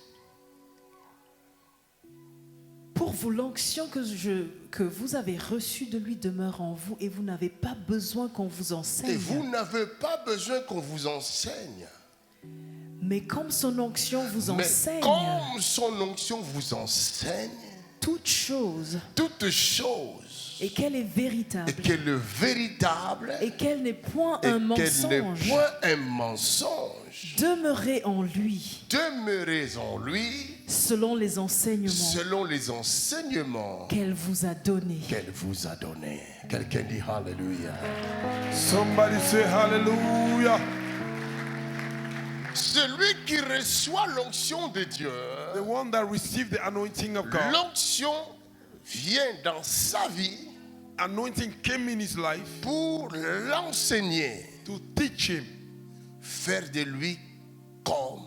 Pour vous, l'onction que vous avez reçue de lui demeure en vous et vous n'avez pas besoin qu'on vous Et enseigne. vous n'avez pas besoin qu'on vous enseigne. Mais comme son onction vous Mais enseigne comme son onction vous enseigne toute chose toutes choses et qu'elle est véritable et qu'elle est véritable et qu'elle n'est point et un qu'elle n'est mensonge, point un mensonge, demeurez en lui demeurez en lui selon les enseignements selon les enseignements qu'elle vous a donnés. qu'elle vous a donnés. Quelqu'un dit Alléluia. Somebody say hallelujah. Celui qui reçoit l'onction de Dieu, The one that received the anointing of God, l'onction vient dans sa vie anointing came in his life pour l'enseigner, to teach him, faire de lui comme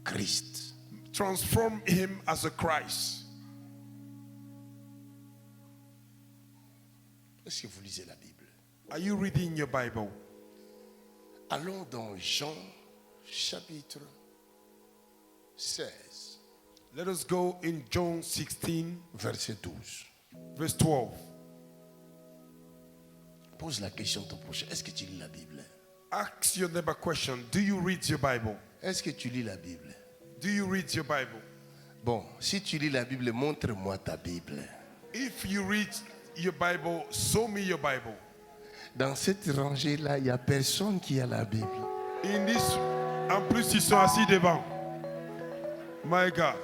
Christ. transform him as a Christ. Est-ce que vous lisez la Bible? Are you reading your Bible? Allons dans Jean chapitre 16, Let us go in John 16, verset 12. verse 12. Pose la question à ton prochain. Est-ce que tu lis la Bible? Ask your neighbor question. Do you read your Bible? Est-ce que tu lis la Bible? Do you read your Bible? Bon, si tu lis la Bible, montre-moi ta Bible. If you read your Bible, show me your Bible. Dans cette rangée-là, il n'y a personne qui a la Bible. In this, en plus ils sont assis devant. My God,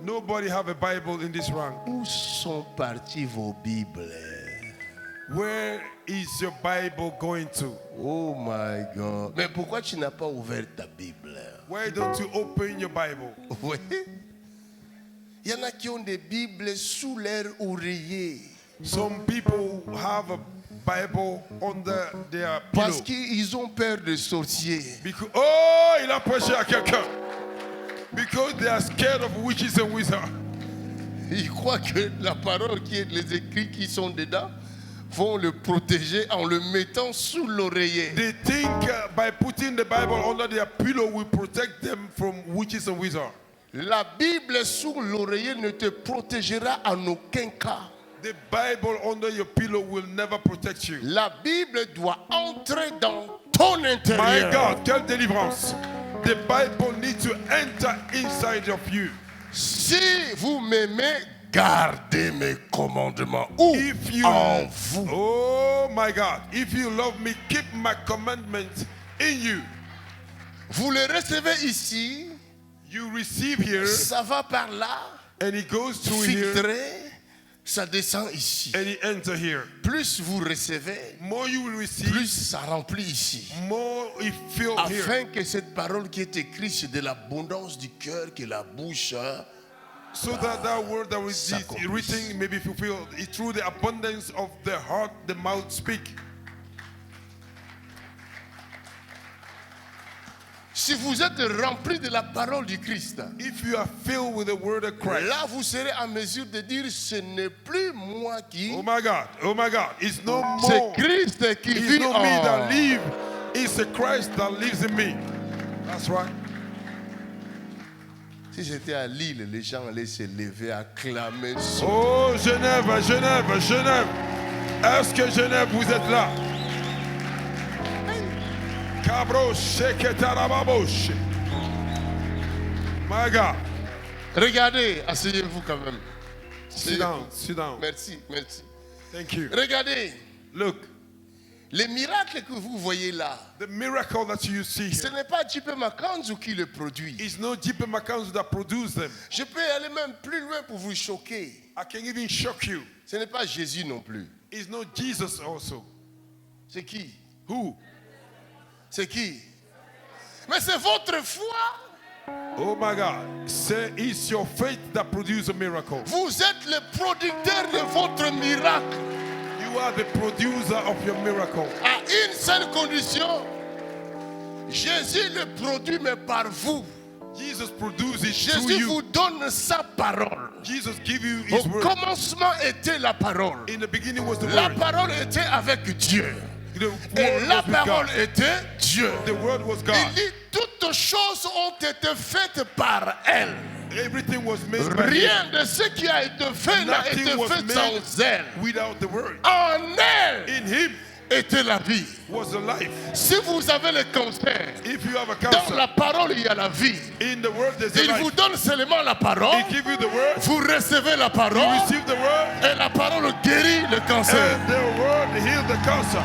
nobody have a Bible in this rank. Où sont parties vos Bibles? Where is your Bible going to? Oh my God. Mais pourquoi tu n'as pas ouvert ta Bible? Why don't you open your Bible? Oui. Il y en a qui ont des Bibles sous leur oreiller. Some people have a Bible under their Parce pillow. qu'ils ont peur de sorciers. Because, oh, il a prêché à quelqu'un. Because they are scared of witches and wizards. Ils croient que la parole qui est les écrits qui sont dedans vont le protéger en le mettant sous l'oreiller. They think by putting the Bible under their pillow will protect them from witches and wizards. La Bible sous l'oreiller ne te protégera en aucun cas. The Bible under your pillow will never protect you. La Bible doit entrer dans ton intérieur. My God, quelle délivrance. The Bible needs to enter inside of you. Si vous m'aimez, gardez mes commandements. Ou If you, en vous. oh my God, if you love me, keep my commandments in you. Vous le recevez ici, You receive here, ça va par là, and it goes through here, filtré, ça descend ici. and it enter here. Plus vous recevez, More you will receive, plus ça remplit ici. more it fills here. Afin que cette parole qui est écrite, c'est de l'abondance du cœur que la bouche. So that that word that was S'accomplisse. written may be fulfilled. It, through the abundance of the heart, the mouth speak. Si vous êtes rempli de la parole du Christ, If you are filled with the word of Christ, là vous serez en mesure de dire ce n'est plus moi qui, oh my God, it's no c'est more. Christ qui It's vit not en me that live, it's the Christ that lives in me. That's right. Si j'étais à Lille, les gens allaient se lever, acclamer. Oh Genève. Est-ce que Genève, vous êtes là? Cabro, sheketarababosh. My God. Regardez, asseyez-vous quand même. Sit down. Merci. Thank you. Regardez, Look, les miracles que vous voyez là, the miracle that you see ce here n'est pas J.P. Makanzu qui le produit. is no J.P. Makanzu that produced them. Je peux aller même plus loin pour vous choquer. I can even shock you. Ce n'est pas Jésus non plus. It's not Jesus also. C'est qui? Who? C'est qui? Mais c'est votre foi. Oh my God. Say it's your faith that produced a miracle. Vous êtes le producteur de votre miracle. You are the producer of your miracle. À une seule condition. Jésus le produit, mais par vous. Jesus produces it through Jésus you. vous donne sa parole. Jesus give you Au his word. commencement était la parole. In the beginning was the La word. parole était avec Dieu. The Et word la was with parole God. était Dieu. The word was Il God. dit toutes choses ont été faites par elle. Everything was made by him. Rien de ce qui a été fait n'a été Nothing was fait made sans elle. without the word. En elle In him était la vie. was the life. Si vous avez le cancer, If you have a dans cancer, la parole il y a la vie. in the word there's a Il vous life. donne seulement la parole. He give you the word. Vous recevez la You parole receive the word. et la parole guérit le cancer. And the word healed the cancer.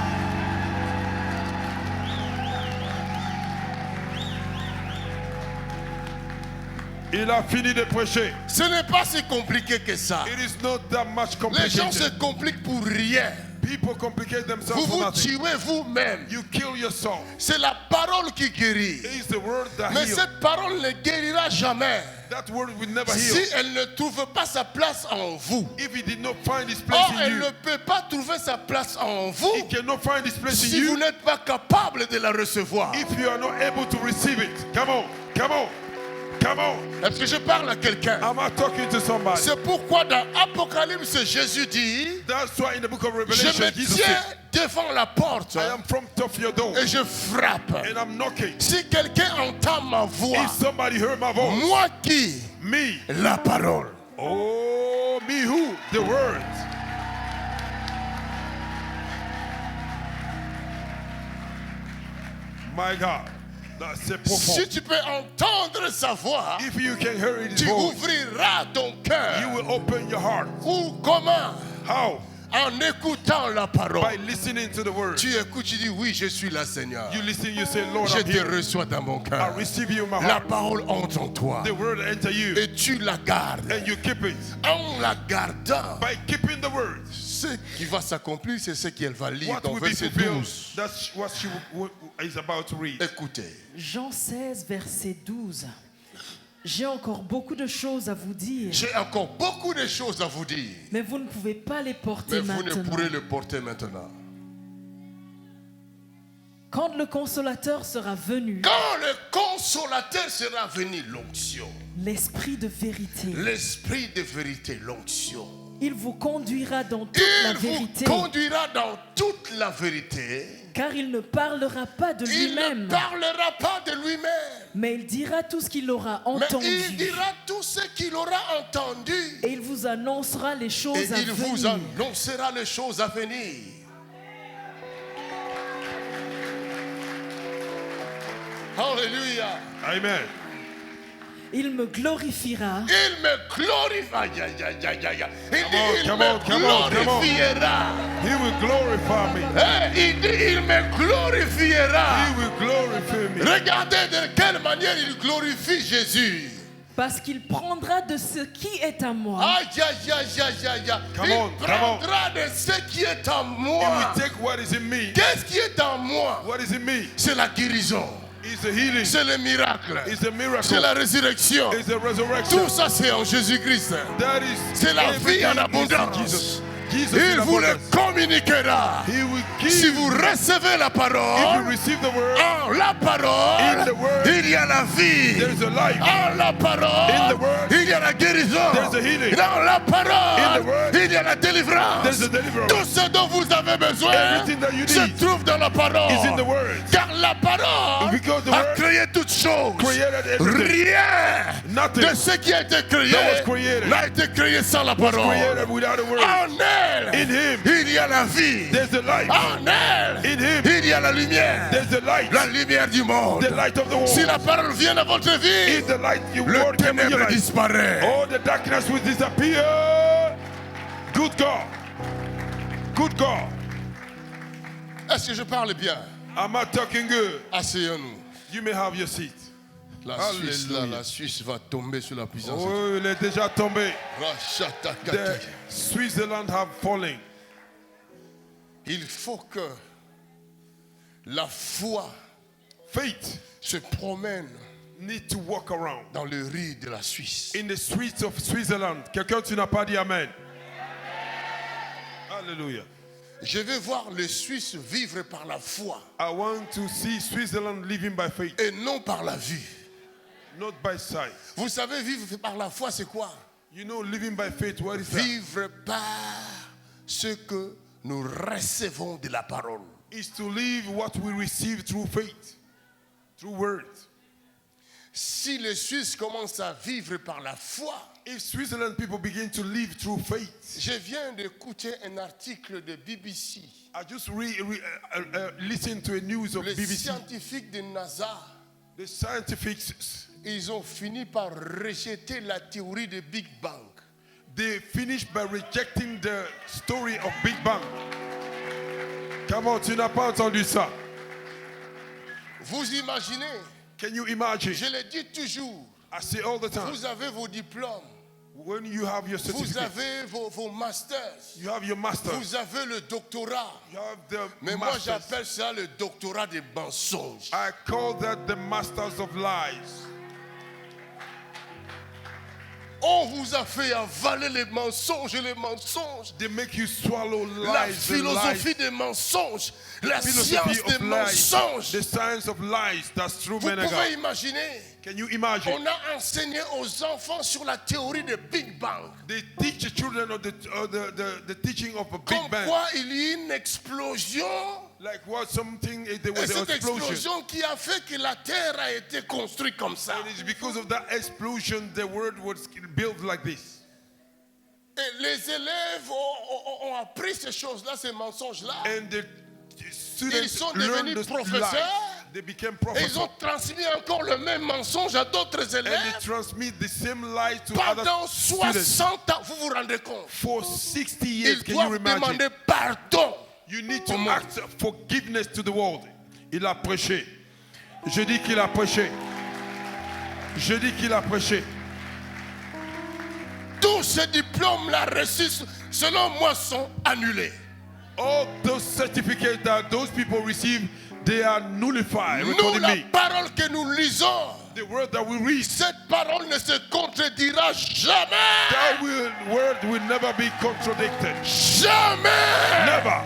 Il a fini de prêcher. Ce n'est pas si compliqué que ça. It is not that much Les gens se complicated. compliquent pour rien. People complicate themselves Vous for vous nothing. tuez vous-même. You kill yourself. C'est la parole qui guérit. It is the word that Mais heals. cette parole ne guérira jamais That word will never si heal. elle ne trouve pas sa place en vous. If he did not find his place Or, in elle you, ne peut pas trouver sa place en vous he cannot find his place in si vous you n'êtes pas capable de la recevoir. if you are not able to receive it. Come on. Est-ce que je parle à quelqu'un? Am I talking to somebody? C'est pourquoi dans Apocalypse, Jésus dit, That's why in the book of je Revelation, me Jesus tiens said, devant la porte I am from top of your door et je frappe. and I'm knocking. Si quelqu'un entend ma voix, If somebody heard my voice, moi qui? me. La parole. Oh, me who? The word. My God. C'est profond. Si tu peux entendre sa voix, If you can hear his tu voice, ouvriras ton you cœur. will open your heart. Ou comment? How? En écoutant la By parole. listening to the word. Tu écoutes, tu dis oui, je suis là, Seigneur. You listen, you say, Lord, Je I'm te here. reçois dans mon I cœur. receive you in my La heart. parole entre en toi. The word enter you Et tu la gardes. and you keep it. En la gardant, By keeping the word, ce qui va s'accomplir, c'est ce qu'elle va lire what dans will be verset fulfilled, 12. that's what she is about to read. Écoutez. Jean 16, verset 12. J'ai encore beaucoup de choses à vous dire, J'ai encore beaucoup de choses à vous dire, mais vous ne pouvez pas les porter mais vous ne maintenant. pourrez le porter maintenant. Quand le consolateur sera venu, Quand le consolateur sera venu, l'onction, l'esprit de vérité, l'esprit de vérité, l'onction, Il vous conduira dans toute la Il vous vérité. conduira dans toute la vérité. Car il ne parlera pas de Il lui-même, ne parlera pas de lui-même. mais il dira tout ce qu'il aura Mais entendu. il dira tout ce qu'il aura entendu. Et il vous annoncera les Et choses à il vous venir. annoncera les choses à venir. Alléluia. Amen. Il me glorifiera. Il me glorifiera. Aïe, aïe, aïe, aïe, aïe. Il dit, il come me on, come on, come on. glorifiera. He will glorify me. Il dit, il me glorifiera. He will glorify me. Regardez de quelle manière il glorifie Jésus. Parce qu'il prendra de ce qui est à moi. Aïe, aïe, aïe, aïe, aïe, aïe. Come on, Il come on. prendra de ce qui est en He moi. will take what is in me. Qu'est-ce qui est en moi? What is in me C'est la guérison. is the healing. C'est le miracle. Is the miracle. C'est la résurrection. Is the resurrection. Tout ça, c'est en Jésus-Christ. That is C'est la vie en everything is in abondance. Jesus. Jesus Il in vous le abundance. communiquera. He will give. Si vous recevez la If you parole, receive the word, en la In parole, the word, il y a la vie. there is a life. En la In the parole, word, il y a la guérison. there's a healing. Dans la In the parole, word, il y a la délivrance. there's a deliverance. Tout ce dont vous avez besoin Everything that you se need trouve dans la parole. is in the word. Car la parole Because the a word créé toutes choses. created everything. Rien Nothing de ce qui a été créé that was created n'a été créé sans la parole. created without a word. En elle, In him, il y a la vie. there's the life. En elle, In him, il y a la lumière. there's the light. La lumière du monde. The light of the Si world. la parole vient dans votre vie, If the light, your le word came in your ténèbre life, disparaît. all the darkness will disappear. Good God. Good God. Est-ce que je parle bien? Am I talking good? Asseyons-nous. You may have your seat. La Suisse, là, la Suisse va tomber sur la puissance. Oh, il est déjà tombé. Rachatakata. The Switzerland have fallen. Il faut que la foi Faith se promène need to walk around dans le riz de la Suisse. in the streets of Switzerland. Quelqu'un, tu n'as pas dit Amen. Hallelujah. Je veux voir les Suisses vivre par la foi I want to see Switzerland living by faith, et non par la vue. not by sight. Vous savez, vivre par la foi, c'est quoi? You know, living by faith, what is that? Vivre par ce que nous recevons de la parole. Is to live what we receive through faith, through words. Si les Suisses commencent à vivre par la foi, If Switzerland people begin to live through faith, je viens d'écouter un article de BBC. I just listened to a news of Les BBC. scientifiques de NASA, The scientists, ils ont fini par rejeter la théorie de Big Bang. they finished by rejecting the story of Big Bang. Come on, tu n'as pas entendu ça? Vous imaginez, Can you imagine? je le dis toujours, I say all the time, vous avez vos diplômes, when you have your vous certificate, avez vos masters, you have your master, vous avez le doctorat. you have the Mais moi masters. j'appelle ça le doctorat des mensonges. I call that the masters of lies. On vous a fait avaler les mensonges et les mensonges. They make you swallow La lies and philosophie lies. des mensonges, la Philosophy science des of lies, mensonges. the science of lies. That's true, Vous man. pouvez imaginer, Can you imagine? on a enseigné aux enfants sur la théorie de Big Bang. They teach the children of the teaching of a Big Comme Bang. quoi il y a eu une explosion. Like what something, there Et was an cette explosion. explosion qui a fait que la terre a été construite comme ça. And it's because of that explosion the world was built like this. Et les élèves ont appris ces choses-là, ces mensonges-là. And the Ils students sont learned devenus the professeurs. lies. They became Et ils ont professors. transmis encore le même mensonge à d'autres And they élèves. transmit the same lies to other Pendant students. 60 ans, vous vous rendez compte? For 60 years, Ils can you doivent imagine? demander pardon. You need to au monde. act forgiveness to the world. Il a prêché. Je dis qu'il a prêché. Je dis qu'il a prêché. Tous ces diplômes-là reçus, selon moi, sont annulés. All those certificates that those people receive, they are nullified. Nous, According la me. parole que nous lisons, The word that we read, cette parole ne se contredira jamais. that word will never be contradicted. Jamais. Never.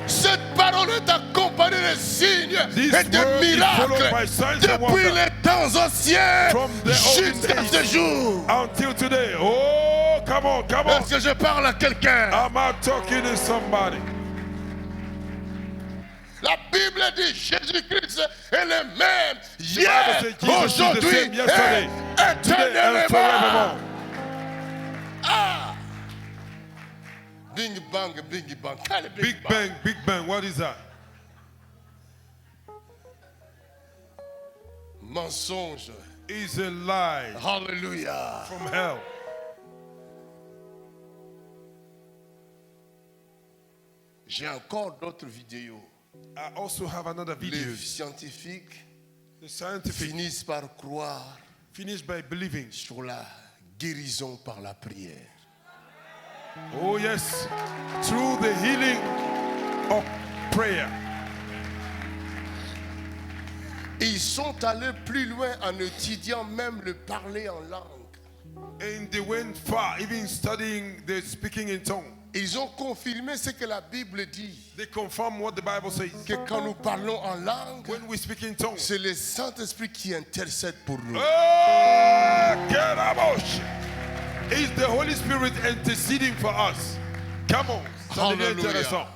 Cette parole est accompagnée de signes This et de word is followed by miracles signs and depuis wonders. les temps anciens From the olden jusqu'à days. ce jour. Until today. Oh on, come on, come on. Est-ce que je parle à quelqu'un? Am I talking to somebody? La Bible dit Jésus-Christ est le même The hier, Bible says Jesus is the aujourd'hui same yesterday, et today and éternellement. forevermore. Ah! Bing bang, bing bang. Quel Big bang, big bang. What is that? Mensonge. It's a lie Hallelujah. from hell. J'ai encore d'autres vidéos. I also have another Les video. scientifiques The scientific finissent par croire finished by believing. sur la guérison par la prière. Oh yes, through the healing of prayer. Et ils sont allés plus loin en étudiant même le parler en langue. And they went far, even studying the speaking in tongue. Ils ont confirmé ce que la Bible dit, They confirm what the Bible says. que quand nous parlons en langue, When we speak in tongues, c'est le Saint-Esprit qui intercède pour nous. oh, Kerabosh. It's the Holy Spirit interceding for us. Come on, ça devient Hallelujah. intéressant.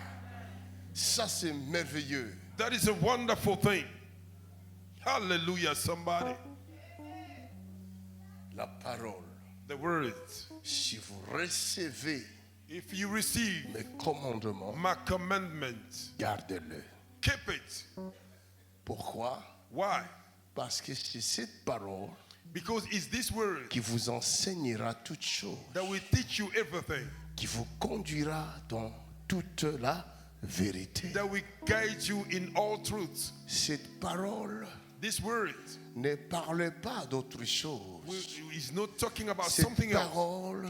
Ça, c'est merveilleux. That is a wonderful thing. Hallelujah, somebody. La parole. The words. Si vous recevez If you receive mes commandements, my commandments, gardez-le. keep it. Pourquoi? Why? Parce que c'est cette parole Because it's this word qui vous enseignera toutes choses, that will teach you everything, qui vous conduira dans toute la vérité. that will guide you in all truths. Cette parole This word ne parle pas d'autre chose. is not talking about Cette something else. parole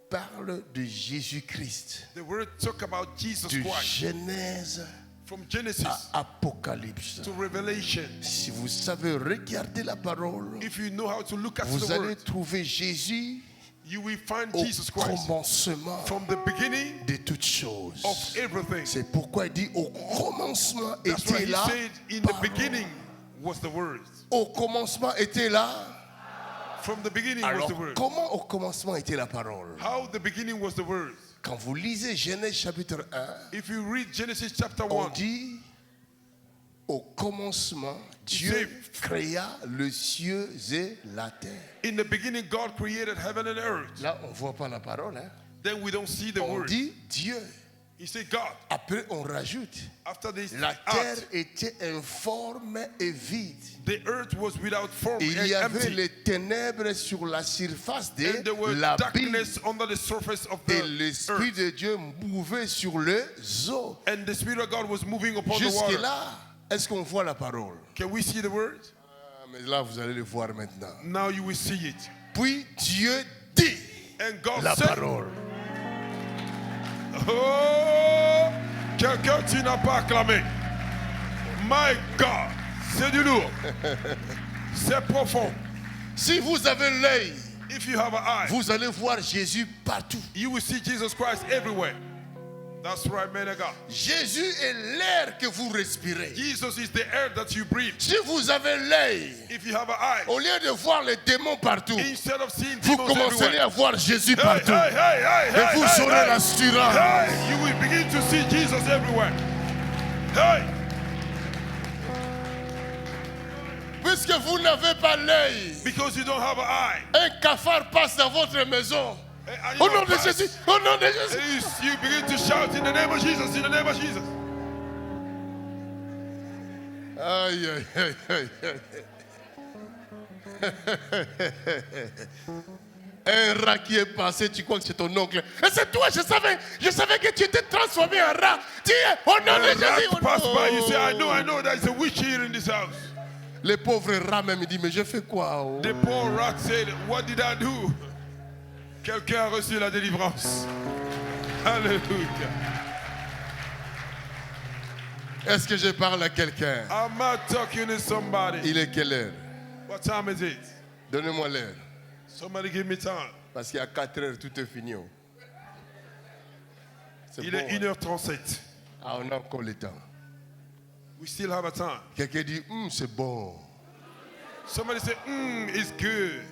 parle de Jésus-Christ, The word talk about Jesus de Christ. Genèse From Genesis à Apocalypse. to Revelation. Si vous savez regarder la parole, If you know how to look at vous the allez word, trouver Jésus you will find au Jesus Christ commencement from the beginning de toutes choses. of everything. C'est pourquoi il dit au commencement That's why était he là. said in the parole. beginning was the word. Au commencement était là. From the beginning was Alors, the word. comment au commencement était la parole? How the beginning was the word. Quand vous lisez Genèse chapitre 1, If you read Genesis chapter on 1, dit au commencement, He Dieu said, créa les cieux et la terre. in the beginning God created heaven and earth. Là, on ne voit pas la parole. Hein? Then we don't see the On word. dit Dieu. He said God. Après, on rajoute. After this, La terre earth, était informe et vide. the earth was without form Il and y avait empty. les ténèbres sur la surface de And there were l'abîme. darkness under the surface of Et the l'Esprit earth. de Dieu mouvait sur les eaux. And the Spirit of God was moving upon the water. Jusque-là, est-ce qu'on voit la parole? Can we see the word? Ah, mais là, vous allez le voir maintenant. Now you will see it. Puis Dieu dit And God la said, parole. oh, quelqu'un qui n'a pas acclamé. My God, c'est du lourd. C'est profond. Si vous avez l'œil, If you have an eye, vous allez voir Jésus partout. you will see Jesus Christ everywhere. That's right, man of God. Jésus est l'air que vous respirez. Jesus is the air that you breathe. Si vous avez l'œil, If you have an eye, au lieu de voir les démons partout, instead of seeing vous demons commencerez everywhere, à voir Jésus hey, partout. hey, hey, hey, Et hey, vous hey, aurez hey. l'assurance. Hey, you will begin to see Jesus everywhere. Hey, Puisque vous n'avez pas l'œil, because you don't have an eye. un cafard passe dans votre maison. And Au you nom de pass. Jésus, au nom de Jésus. And you begin to shout in the name of Jesus, in the name of Jesus. Aïe, aïe, aïe, aïe, aïe. Un rat qui est passé, tu crois que c'est ton oncle. Et c'est toi, je savais que tu étais transformé en rat. Dis, au nom de And a Jésus. rat Au pass by, you nom. say, I know there's a witch here in this house. Les pauvres rats même, ils disent, mais je fais quoi? Oh? The poor rat said, what did I do? Quelqu'un a reçu la délivrance. Alléluia. Est-ce que je parle à quelqu'un? I'm not talking to somebody. Il est quelle heure? What time is it? Donnez-moi l'heure. Somebody give me time. Parce qu'il y a 4 heures, tout est fini. Oh. C'est Il bon, est hein? 1h37. Ah, on a encore le temps. We still have a time. Quelqu'un dit, c'est bon. Somebody say, it's good.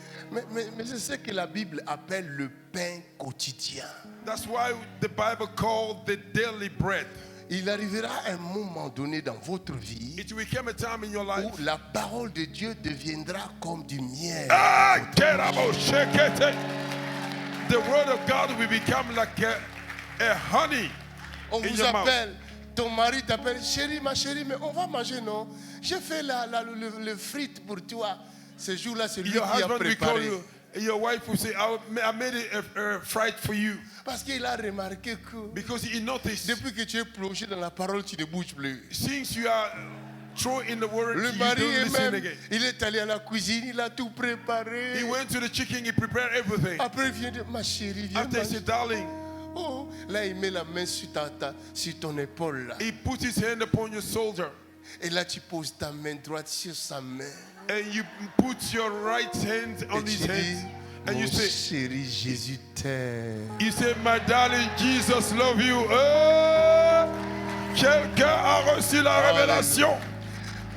Mais c'est ce que la Bible appelle le pain quotidien. That's why the Bible called the daily bread. Il arrivera un moment donné dans votre vie It will come a time in your life. où la parole de Dieu deviendra comme du miel. Ah, kerabo, shekete. The word of God will become like a honey On in vous your mouth. appelle, ton mari t'appelle, chérie, ma chérie, mais on va manger, non? J'ai fait le frite pour toi. Ce jour-là, c'est lui Your qui a husband will call préparé. you. Your wife will say, I made it fried for you. Parce qu'il a remarqué que Because he noticed, depuis que tu es plongé dans la parole, tu ne bouges plus. since you are thrown in the word, Le you mari don't est listen même, again. il est allé à la cuisine, il a tout préparé. He went to the chicken, he prepared everything. Après, il vient dire, ma chérie, viens After he manger. said, darling, Oh, là, il met la main sur, sur ton épaule. Là. he put his hand upon your shoulder. Et là, tu poses ta main droite sur sa main. And you put your right hand on Et his tu dis, hand. And you mon say, chéri, Jésus t'aime. he said, my darling, Jesus love you. Oh, quelqu'un a reçu la révélation.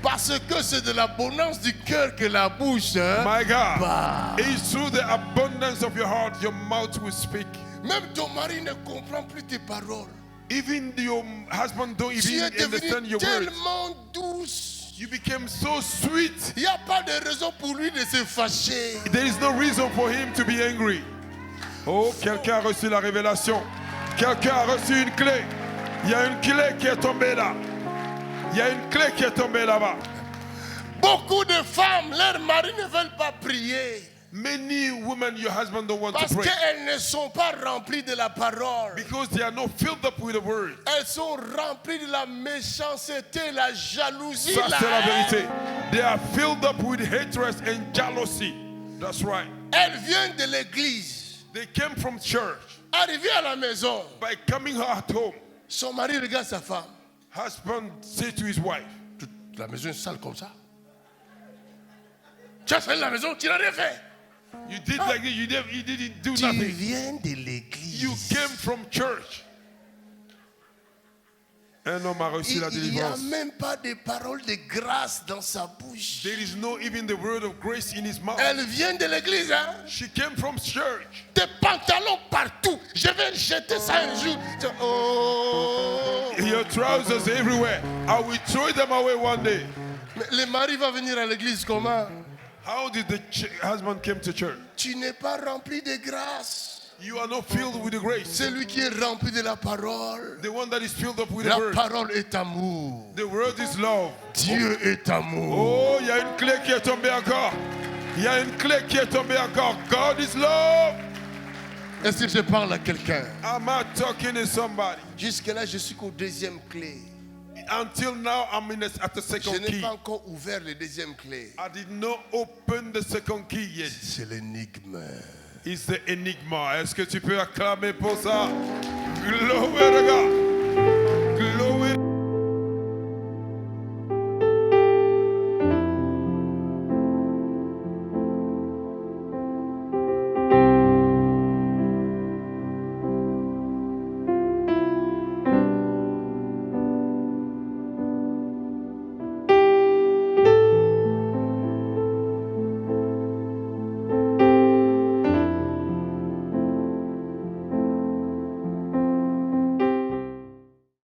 Parce que c'est de l'abondance du cœur que la bouche. Hein, My God, bah. it's through the abundance of your heart, your mouth will speak. Même ton mari ne comprend plus tes paroles. Even your husband don't Tu even es understand devenu your words. tellement douce. You became so sweet. Il n'y a pas de raison pour lui de se fâcher. There is no reason for him to be angry. Oh, quelqu'un a reçu la révélation. Quelqu'un a reçu une clé. Il y a une clé qui est tombée là. Il y a une clé qui est tombée là-bas. Beaucoup de femmes, leurs maris ne veulent pas prier. Many women, your husband don't want to Parce pray. qu'elles ne sont pas remplies de la parole. Because they are not filled up with the word. Elles sont remplies de la méchanceté, la jalousie, Ça, la c'est la haine. vérité. They are filled up with hatred and jealousy. That's right. Elles viennent de l'église. They came from church. Arrivées à la maison, By coming at home, son mari regarde sa femme. husband said to his wife, Toute la maison est sale comme ça. Tu as sali la maison, tu n'as rien fait. you did like this, you didn't do Tu nothing. viens de l'église. You came from church. Un homme a reçu la Il n'y a délivrance. même pas de paroles de grâce dans sa bouche. There is no even the word of grace in his mouth. Elle vient de l'église, hein? She came from church. Des pantalons partout. Je vais jeter ça un jour. Oh! Your trousers everywhere. I will throw them away one day. Mais le mari va venir à l'église comment? How did the husband came to church? Tu n'es pas rempli de grâce. You are not filled with the grace. Celui qui est rempli de la parole. The one that is filled up with the La word. parole est amour. The word is love. Dieu est amour. Oh, il y a une clé qui est tombée encore. Il y a une clé qui est tombée encore. God is love. Est-ce que je parle à quelqu'un? Am I talking to somebody? Jusque-là, je suis qu'au deuxième clé. Until now, I'm at the Je second n'ai key. pas encore ouvert le deuxième clé. I did not open the second key yet. C'est l'énigme. It's the enigma. Est-ce que tu peux acclamer pour ça? Glory to God.